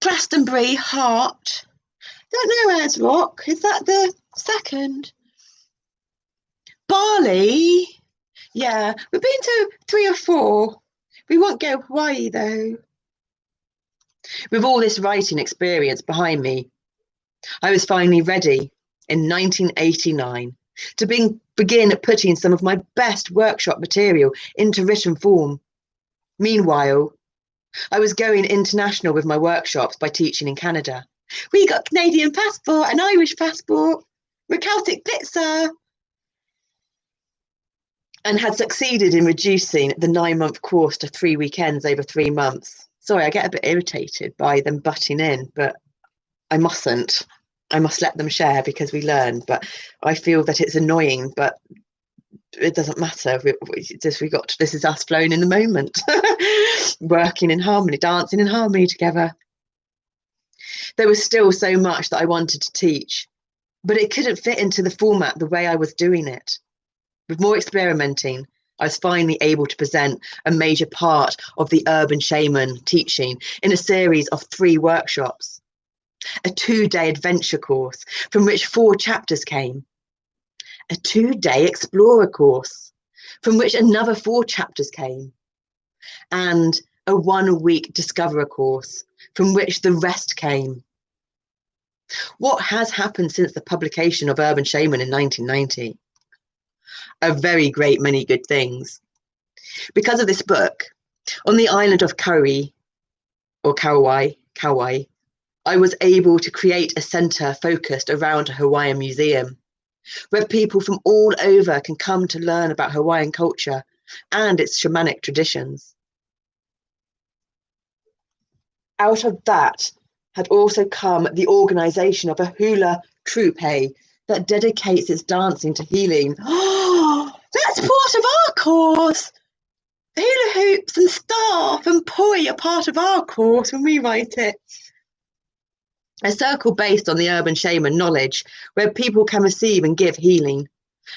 Glastonbury, Hart. Don't know as Rock. Is that the second? Bali. Yeah, we've been to 3 or 4. We won't go Hawaii though. With all this writing experience behind me, I was finally ready in 1989 to begin putting some of my best workshop material into written form. Meanwhile, I was going international with my workshops by teaching in Canada. We got Canadian passport, an Irish passport, we're Celtic Blitzer, and had succeeded in reducing the 9-month course to 3 weekends over 3 months. Sorry, I get a bit irritated by them butting in, but I mustn't. I must let them share because we learn. But I feel that it's annoying, but it doesn't matter. This is us flowing in the moment, working in harmony, dancing in harmony together. There was still so much that I wanted to teach, but it couldn't fit into the format the way I was doing it. With more experimenting, I was finally able to present a major part of the urban shaman teaching in a series of 3 workshops, a 2-day adventure course from which 4 chapters came, a 2-day explorer course from which another 4 chapters came, and a 1-week discoverer course from which the rest came. What has happened since the publication of Urban Shaman in 1990? A very great many good things. Because of this book, on the island of Kauai, I was able to create a centre focused around a Hawaiian museum, where people from all over can come to learn about Hawaiian culture and its shamanic traditions. Out of that had also come the organisation of a hula troupe that dedicates its dancing to healing. Oh, that's part of our course. Hula hoops and staff and poi are part of our course when we write it. A circle based on the urban shaman knowledge where people can receive and give healing,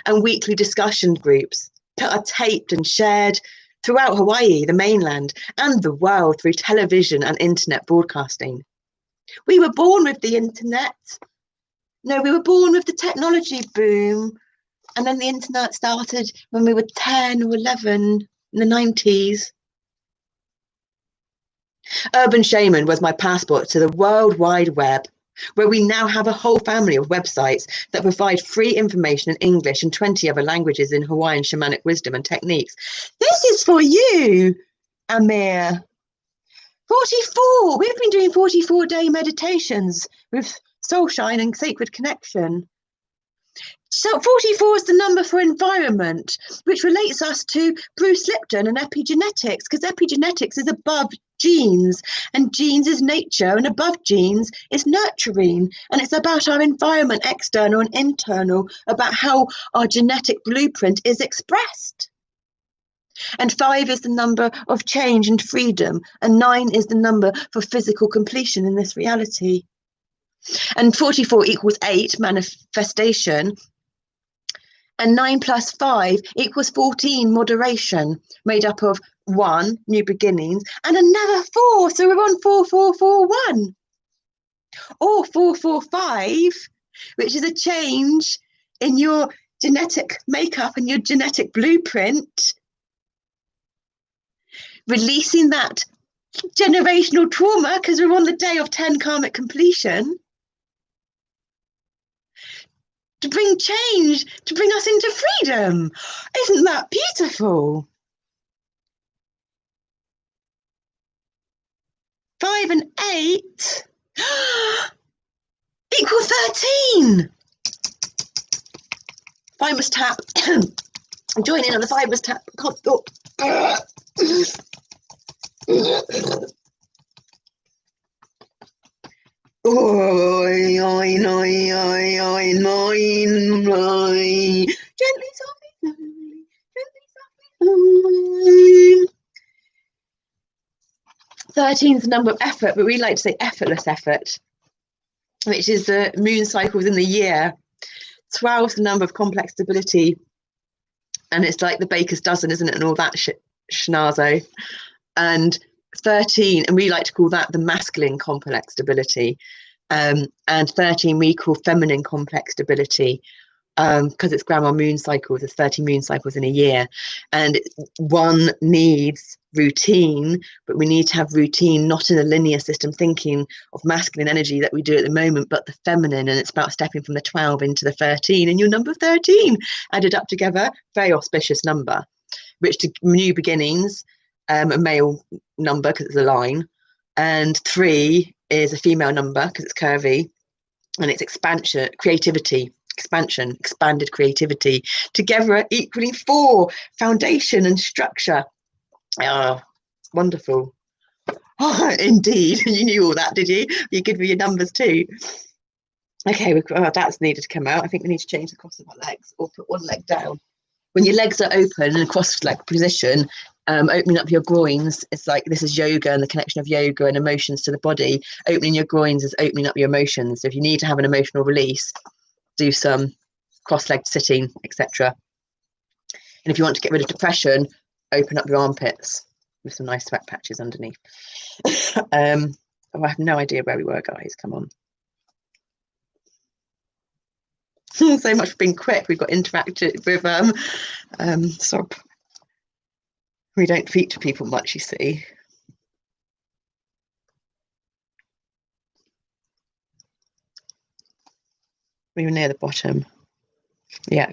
and weekly discussion groups that are taped and shared throughout Hawaii, the mainland, and the world through television and internet broadcasting. We were born with the internet. No, we were born with the technology boom, and then the internet started when we were 10 or 11 in the 90s. Urban Shaman was my passport to the World Wide Web, where we now have a whole family of websites that provide free information in English and 20 other languages in Hawaiian shamanic wisdom and techniques. This is for you, Amir. 44. We've been doing 44-day meditations with Soulshine and Sacred Connection. So 44 is the number for environment, which relates us to Bruce Lipton and epigenetics, because epigenetics is above genes, and genes is nature, and above genes is nurturing, and it's about our environment, external and internal, about how our genetic blueprint is expressed. And 5 is the number of change and freedom, and 9 is the number for physical completion in this reality. And 44 equals 8, manifestation, and 9 plus 5 equals 14, moderation, made up of 1, new beginnings, and another 4, so we're on 4441. Or 445, which is a change in your genetic makeup and your genetic blueprint, releasing that generational trauma, because we're on the day of 10 karmic completion, to bring change, to bring us into freedom. Isn't that beautiful? 5 and 8 equal 13. Fibrous tap. Join in on the fibrous tap. Can't stop. Oi, oi, oi, oi, oi, oi. Gently, softly, slowly. Gently, softly, slowly. 13 is the number of effort, but we like to say effortless effort, which is the moon cycles in the year. 12 is the number of complex stability, and it's like the baker's dozen, isn't it, and all that schnazo. And 13, and we like to call that the masculine complex stability, and 13 we call feminine complex stability, because it's grandma moon cycles. There's 30 moon cycles in a year, and one needs routine, but we need to have routine not in a linear system thinking of masculine energy that we do at the moment, but the feminine. And it's about stepping from the 12 into the 13, and your number 13 added up together, very auspicious number, which to new beginnings, a male number because it's a line, and 3 is a female number because it's curvy, and it's expansion, creativity, expansion, expanded creativity, together equaling 4, foundation and structure. Oh, wonderful. Oh, indeed. You knew all that, did you? You could be your numbers too. Okay, that's needed to come out. I think we need to change the cross of our legs, or put one leg down. When your legs are open in a cross leg position, opening up your groins, it's like this is yoga and the connection of yoga and emotions to the body. Opening your groins is opening up your emotions. So if you need to have an emotional release, do some cross-legged sitting, etc. And if you want to get rid of depression, open up your armpits with some nice sweat patches underneath. I have no idea where we were, guys. Come on. So much for being quick. We've got interacted with sorry. We don't feature people much, you see. We were near the bottom. Yeah.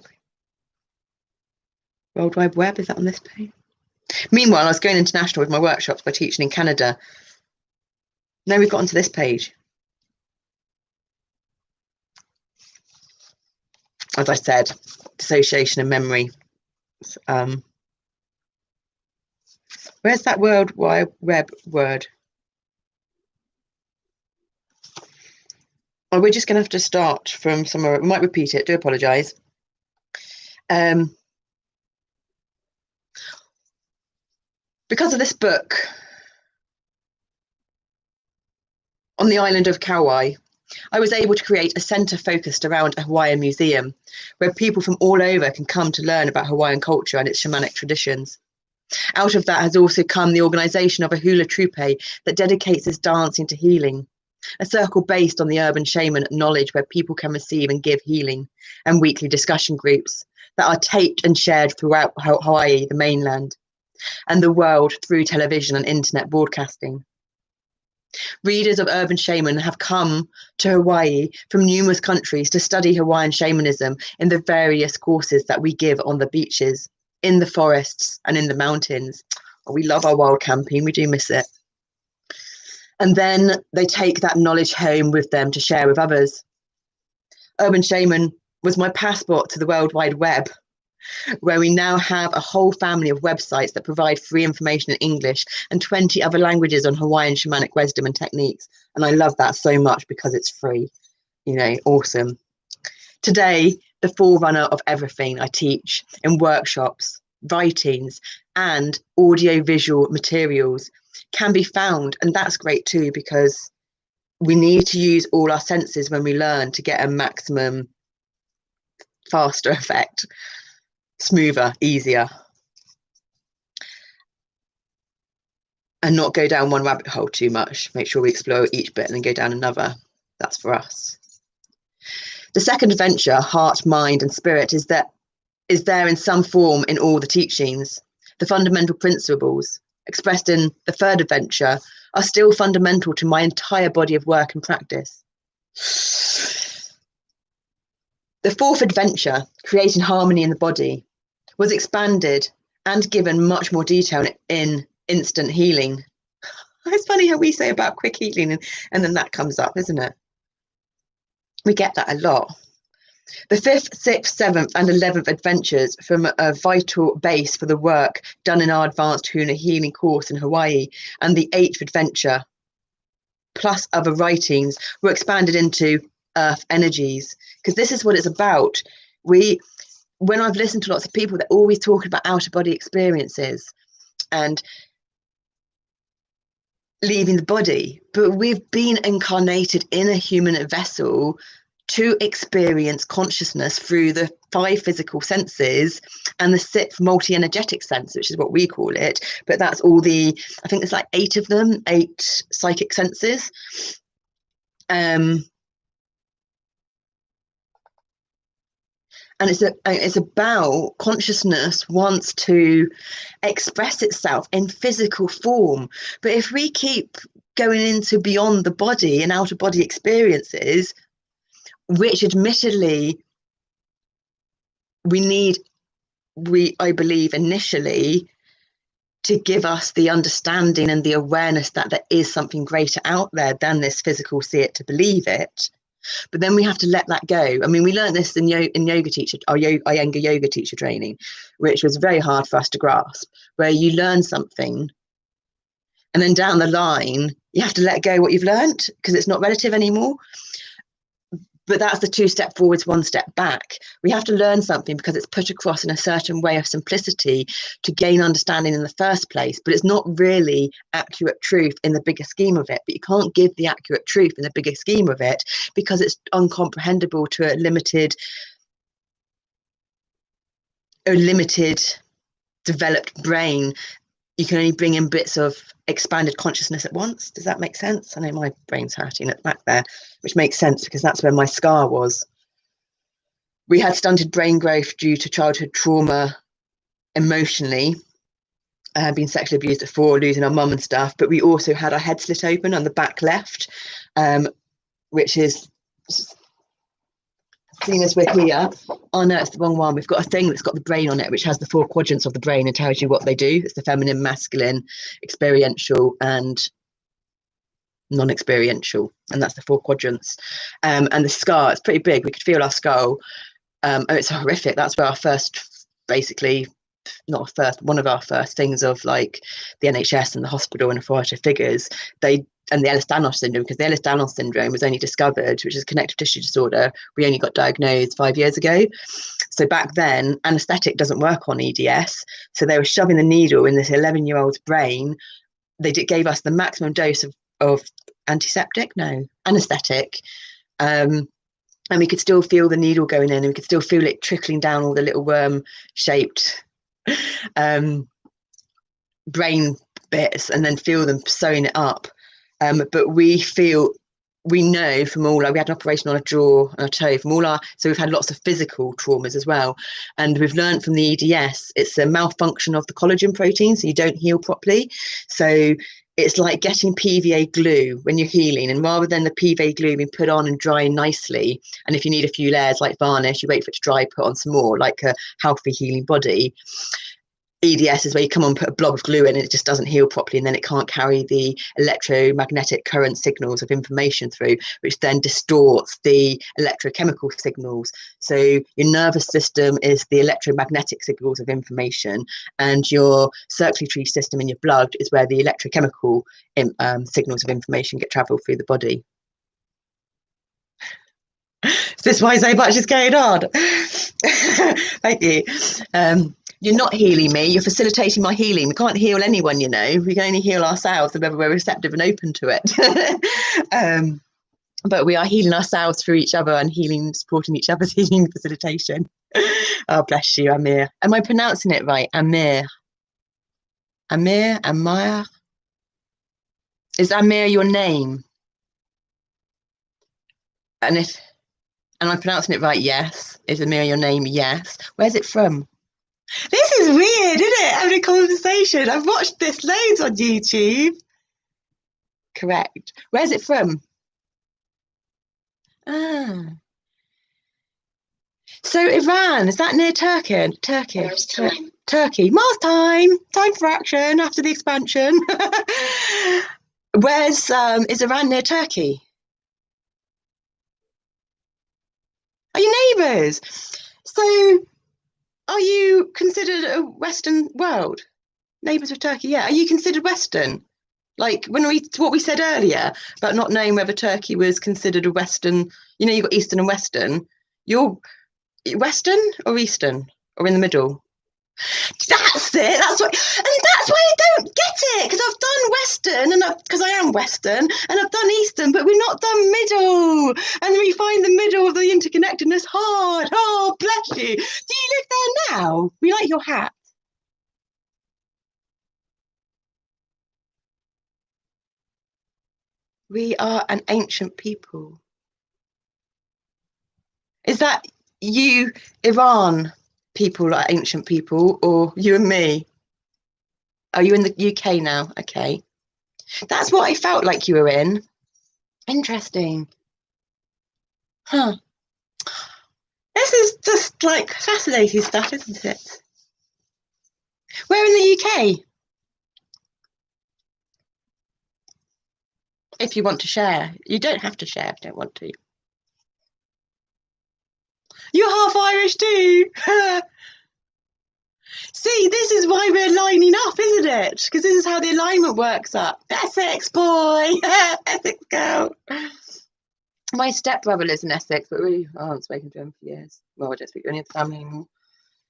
World Wide Web, is that on this page? Meanwhile, I was going international with my workshops by teaching in Canada. Now we've got onto this page. As I said, dissociation and memory. Where's that World Wide Web word? Oh, we're just going to have to start from somewhere. We might repeat it. Do apologise. Because of this book, on the island of Kauai, I was able to create a centre focused around a Hawaiian museum where people from all over can come to learn about Hawaiian culture and its shamanic traditions. Out of that has also come the organisation of a hula troupe that dedicates its dancing to healing, a circle based on the urban shaman knowledge where people can receive and give healing, and weekly discussion groups that are taped and shared throughout Hawaii, the mainland, and the world through television and internet broadcasting. Readers of Urban Shaman have come to Hawaii from numerous countries to study Hawaiian shamanism in the various courses that we give on the beaches, in the forests, and in the mountains. Oh, we love our wild camping, we do miss it. And then they take that knowledge home with them to share with others. Urban Shaman was my passport to the World Wide Web, where we now have a whole family of websites that provide free information in English and 20 other languages on Hawaiian shamanic wisdom and techniques. And I love that so much because it's free. You know, awesome. Today, the forerunner of everything I teach in workshops, writings, and audio-visual materials can be found. And that's great too, because we need to use all our senses when we learn to get a maximum faster effect. Smoother, easier, and not go down one rabbit hole too much. Make sure we explore each bit and then go down another. That's for us. The second adventure, heart, mind, and spirit, is there in some form in all the teachings. The fundamental principles expressed in the third adventure are still fundamental to my entire body of work and practice. The fourth adventure, creating harmony in the body, was expanded and given much more detail in instant healing. It's funny how we say about quick healing and then that comes up, isn't it? We get that a lot. The 5th, 6th, 7th and 11th adventures from a vital base for the work done in our advanced Huna healing course in Hawaii, and the 8th adventure, plus other writings, were expanded into earth energies, because this is what it's about. When I've listened to lots of people, they're always talking about outer body experiences, and leaving the body, but we've been incarnated in a human vessel to experience consciousness through the 5 physical senses and the 6th multi-energetic sense, which is what we call it. But that's all the, I think there's like 8 of them, 8 psychic senses. And it's about consciousness wants to express itself in physical form. But if we keep going into beyond the body and out of body experiences, which admittedly I believe initially to give us the understanding and the awareness that there is something greater out there than this physical see it to believe it. But then we have to let that go. I mean, we learned this in yoga teacher, our Iyengar yoga teacher training, which was very hard for us to grasp, where you learn something and then down the line, you have to let go what you've learned because it's not relative anymore. But that's the 2 step forwards, 1 step back. We have to learn something because it's put across in a certain way of simplicity to gain understanding in the first place. But it's not really accurate truth in the bigger scheme of it. But you can't give the accurate truth in the bigger scheme of it because it's uncomprehendable to a limited developed brain. You can only bring in bits of expanded consciousness at once. Does that make sense? I know my brain's hurting at the back there, which makes sense because that's where my scar was. We had stunted brain growth due to childhood trauma emotionally. I had been sexually abused before, losing our mum and stuff, but we also had our head slit open on the back left, which is seen as we're here. Oh no, it's the wrong one. We've got a thing that's got the brain on it, which has the 4 quadrants of the brain and tells you what they do. It's the feminine, masculine, experiential, and non-experiential, and that's the 4 quadrants. And the scar, it's pretty big. We could feel our skull. It's horrific. That's where our first, basically, one of our first things of like the NHS and the hospital and authoritative figures, and the Ehlers-Danlos syndrome, because the Ehlers-Danlos syndrome was only discovered, which is a connective tissue disorder, we only got diagnosed 5 years ago. So back then, anaesthetic doesn't work on EDS. So they were shoving the needle in this 11-year-old's brain. They gave us the maximum dose of anaesthetic. And we could still feel the needle going in, and we could still feel it trickling down all the little worm-shaped brain bits, and then feel them sewing it up. But we know from all, like we had an operation on a jaw and a toe so we've had lots of physical traumas as well. And we've learned from the EDS, it's a malfunction of the collagen protein, so you don't heal properly. So it's like getting PVA glue when you're healing, and rather than the PVA glue being put on and drying nicely, and if you need a few layers like varnish, you wait for it to dry, put on some more, like a healthy healing body. EDS is where you come on, put a blob of glue in, and it just doesn't heal properly, and then it can't carry the electromagnetic current signals of information through, which then distorts the electrochemical signals. So your nervous system is the electromagnetic signals of information, and your circulatory system in your blood is where the electrochemical signals of information get traveled through the body. Is this why so much is going on? Thank you. You're not healing me, you're facilitating my healing. We can't heal anyone, you know. We can only heal ourselves whether we're receptive and open to it. But we are healing ourselves through each other and supporting each other's healing facilitation. Oh, bless you, Amir. Am I pronouncing it right? Amir. Amir? Is Amir your name? And I'm pronouncing it right? Yes. Is Amir your name? Yes. Where's it from? This is weird, isn't it? Having a conversation. I've watched this loads on YouTube. Correct. Where's it from? Ah. So Iran, is that near Turkey? Turkey. Mars time. Time for action after the expansion. Is Iran near Turkey? Are you neighbours? So are you considered a Western world? Neighbours with Turkey, yeah. Are you considered Western? Like what we said earlier about not knowing whether Turkey was considered a Western, you know, you've got Eastern and Western. You're Western or Eastern or in the middle? That's it. That's why I don't get it, because I've done Western, and because I am Western, and I've done Eastern, but we've not done middle, and we find the middle of the interconnectedness hard. Oh, bless you. Do you live there now? We like your hat. We are an ancient people. Is that you, Iran people, are ancient people, or you and me? Are you in the UK now? Okay. That's what I felt like you were in. Interesting. Huh. This is just like fascinating stuff, isn't it? We're in the UK. If you want to share. You don't have to share if you don't want to. You're half Irish too. See, this is why we're lining up, isn't it? Because this is how the alignment works up. Essex boy. Essex girl. My stepbrother lives in Essex, but I haven't spoken to him for years. Well, I don't speak to any of the family anymore.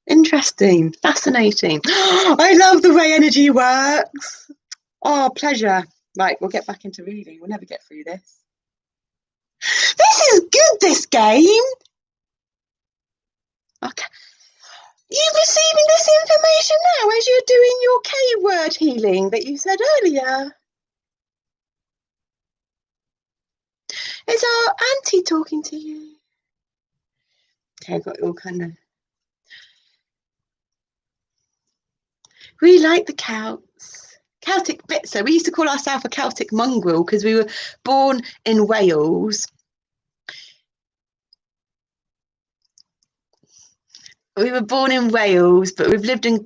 Interesting. Fascinating. I love the way energy works. Oh, pleasure. Right, we'll get back into reading. We'll never get through this. This is good, this game. Okay. You're receiving this information now as you're doing your K-word healing that you said earlier. Is our auntie talking to you? Okay, I've got all kind of... We like the Celts. Celtic bit. So we used to call ourselves a Celtic mongrel because we were born in Wales. We were born in Wales, but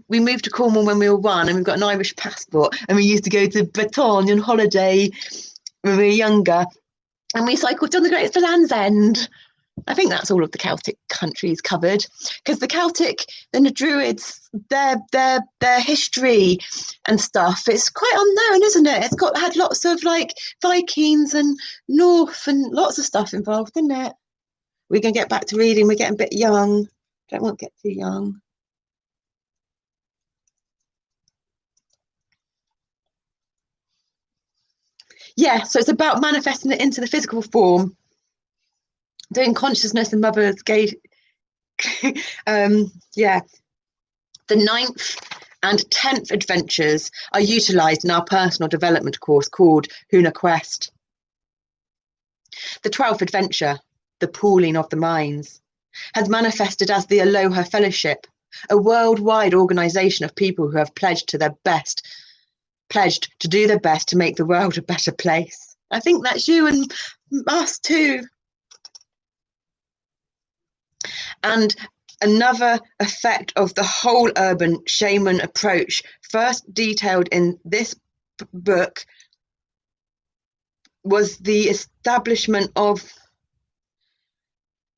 we moved to Cornwall when we were 1, and we've got an Irish passport, and we used to go to Bretagne on holiday when we were younger, and we cycled down the Great Land's End. I think that's all of the Celtic countries covered, because the Celtic and the Druids, their history and stuff, it's quite unknown, isn't it? It's had lots of like Vikings and North and lots of stuff involved, isn't it? We're going to get back to reading. We're getting a bit young. Don't want to get too young. Yeah, so it's about manifesting it into the physical form, doing consciousness and mother's gate. Yeah, the 9th and 10th adventures are utilised in our personal development course called Quest. The 12th adventure, the pooling of the minds, has manifested as the Aloha Fellowship, a worldwide organisation of people who have pledged to do their best to make the world a better place. I think that's you and us too. And another effect of the whole urban shaman approach, first detailed in this book, was the establishment of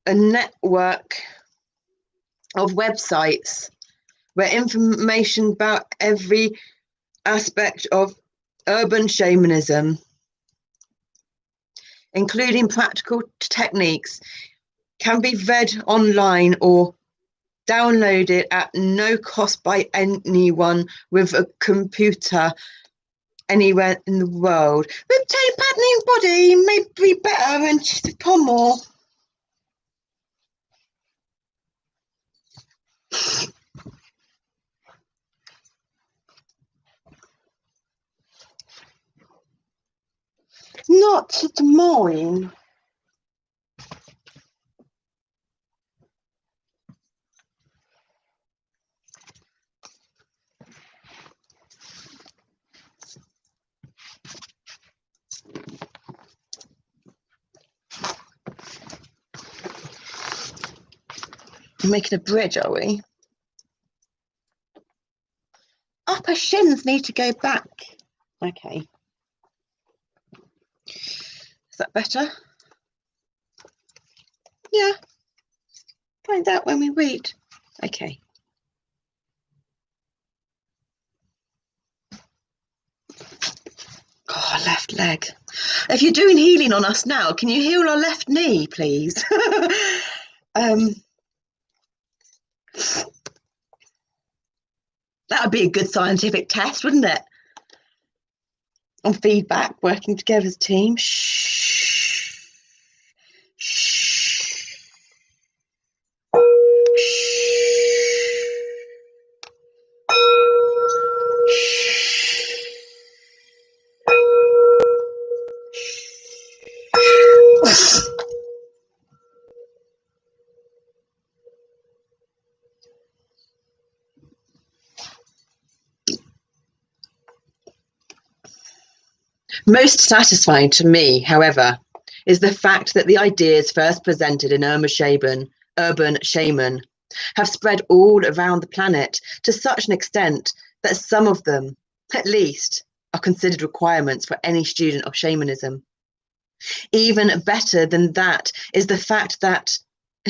a network of websites where information about every aspect of urban shamanism, including practical techniques, can be read online or downloaded at no cost by anyone with a computer anywhere in the world. With patterning body may be better and pommel. Not to Des Moines. We're making a bridge, are we? Upper shins need to go back. Okay. Is that better? Yeah. Find out when we read. Okay. Oh, left leg. If you're doing healing on us now, can you heal our left knee, please? That would be a good scientific test, wouldn't it? On feedback, working together as a team. Shh. Shh. Most satisfying to me, however, is the fact that the ideas first presented in urban shaman have spread all around the planet to such an extent that some of them, at least, are considered requirements for any student of shamanism. Even better than that is the fact that,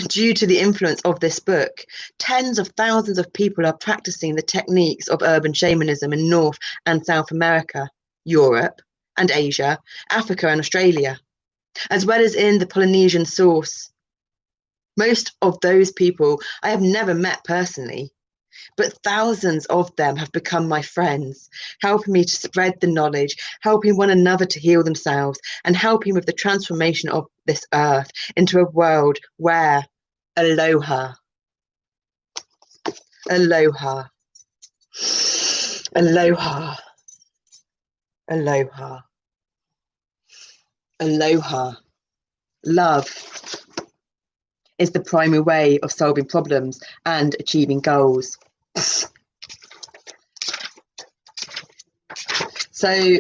due to the influence of this book, tens of thousands of people are practicing the techniques of urban shamanism in North and South America, Europe and Asia, Africa and Australia, as well as in the Polynesian source. Most of those people I have never met personally, but thousands of them have become my friends, helping me to spread the knowledge, helping one another to heal themselves, and helping with the transformation of this earth into a world where aloha, aloha, aloha, aloha, aloha, love is the primary way of solving problems and achieving goals. So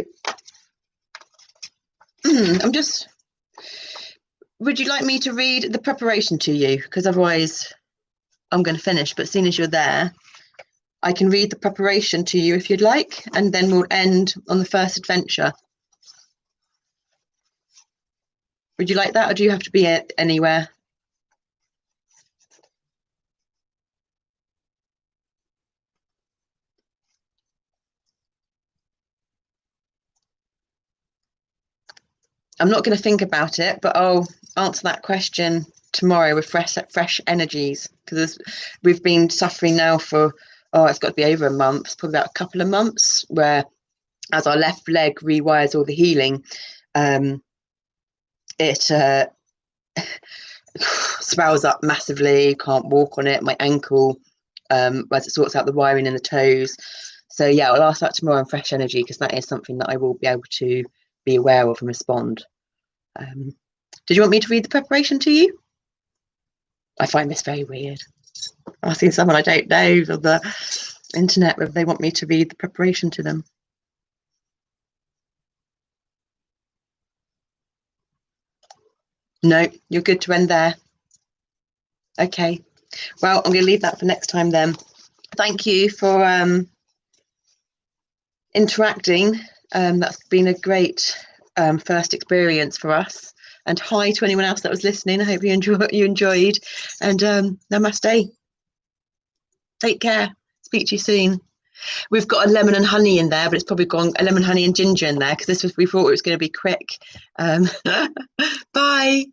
would you like me to read the preparation to you? Because otherwise I'm going to finish, but as soon as you're there, I can read the preparation to you if you'd like, and then we'll end on the first adventure. Would you like that, or do you have to be anywhere? I'm not going to think about it, but I'll answer that question tomorrow with fresh energies, because we've been suffering now for, it's got to be over a month, it's probably about a couple of months, where as our left leg rewires all the healing, it swells up massively, can't walk on it, my ankle, as it sorts out the wiring in the toes. So yeah, I'll ask that tomorrow in fresh energy, because that is something that I will be able to be aware of and respond. Did you want me to read the preparation to you? I find this very weird. Asking someone I don't know on the internet whether they want me to read the preparation to them. No, you're good to end there. Okay. Well, I'm going to leave that for next time then. Thank you for interacting. That's been a great first experience for us. And hi to anyone else that was listening. I hope you enjoyed. And namaste. Take care. Speak to you soon. We've got a lemon and honey in there, but it's probably gone a lemon, honey and ginger in there, because we thought it was going to be quick. Bye.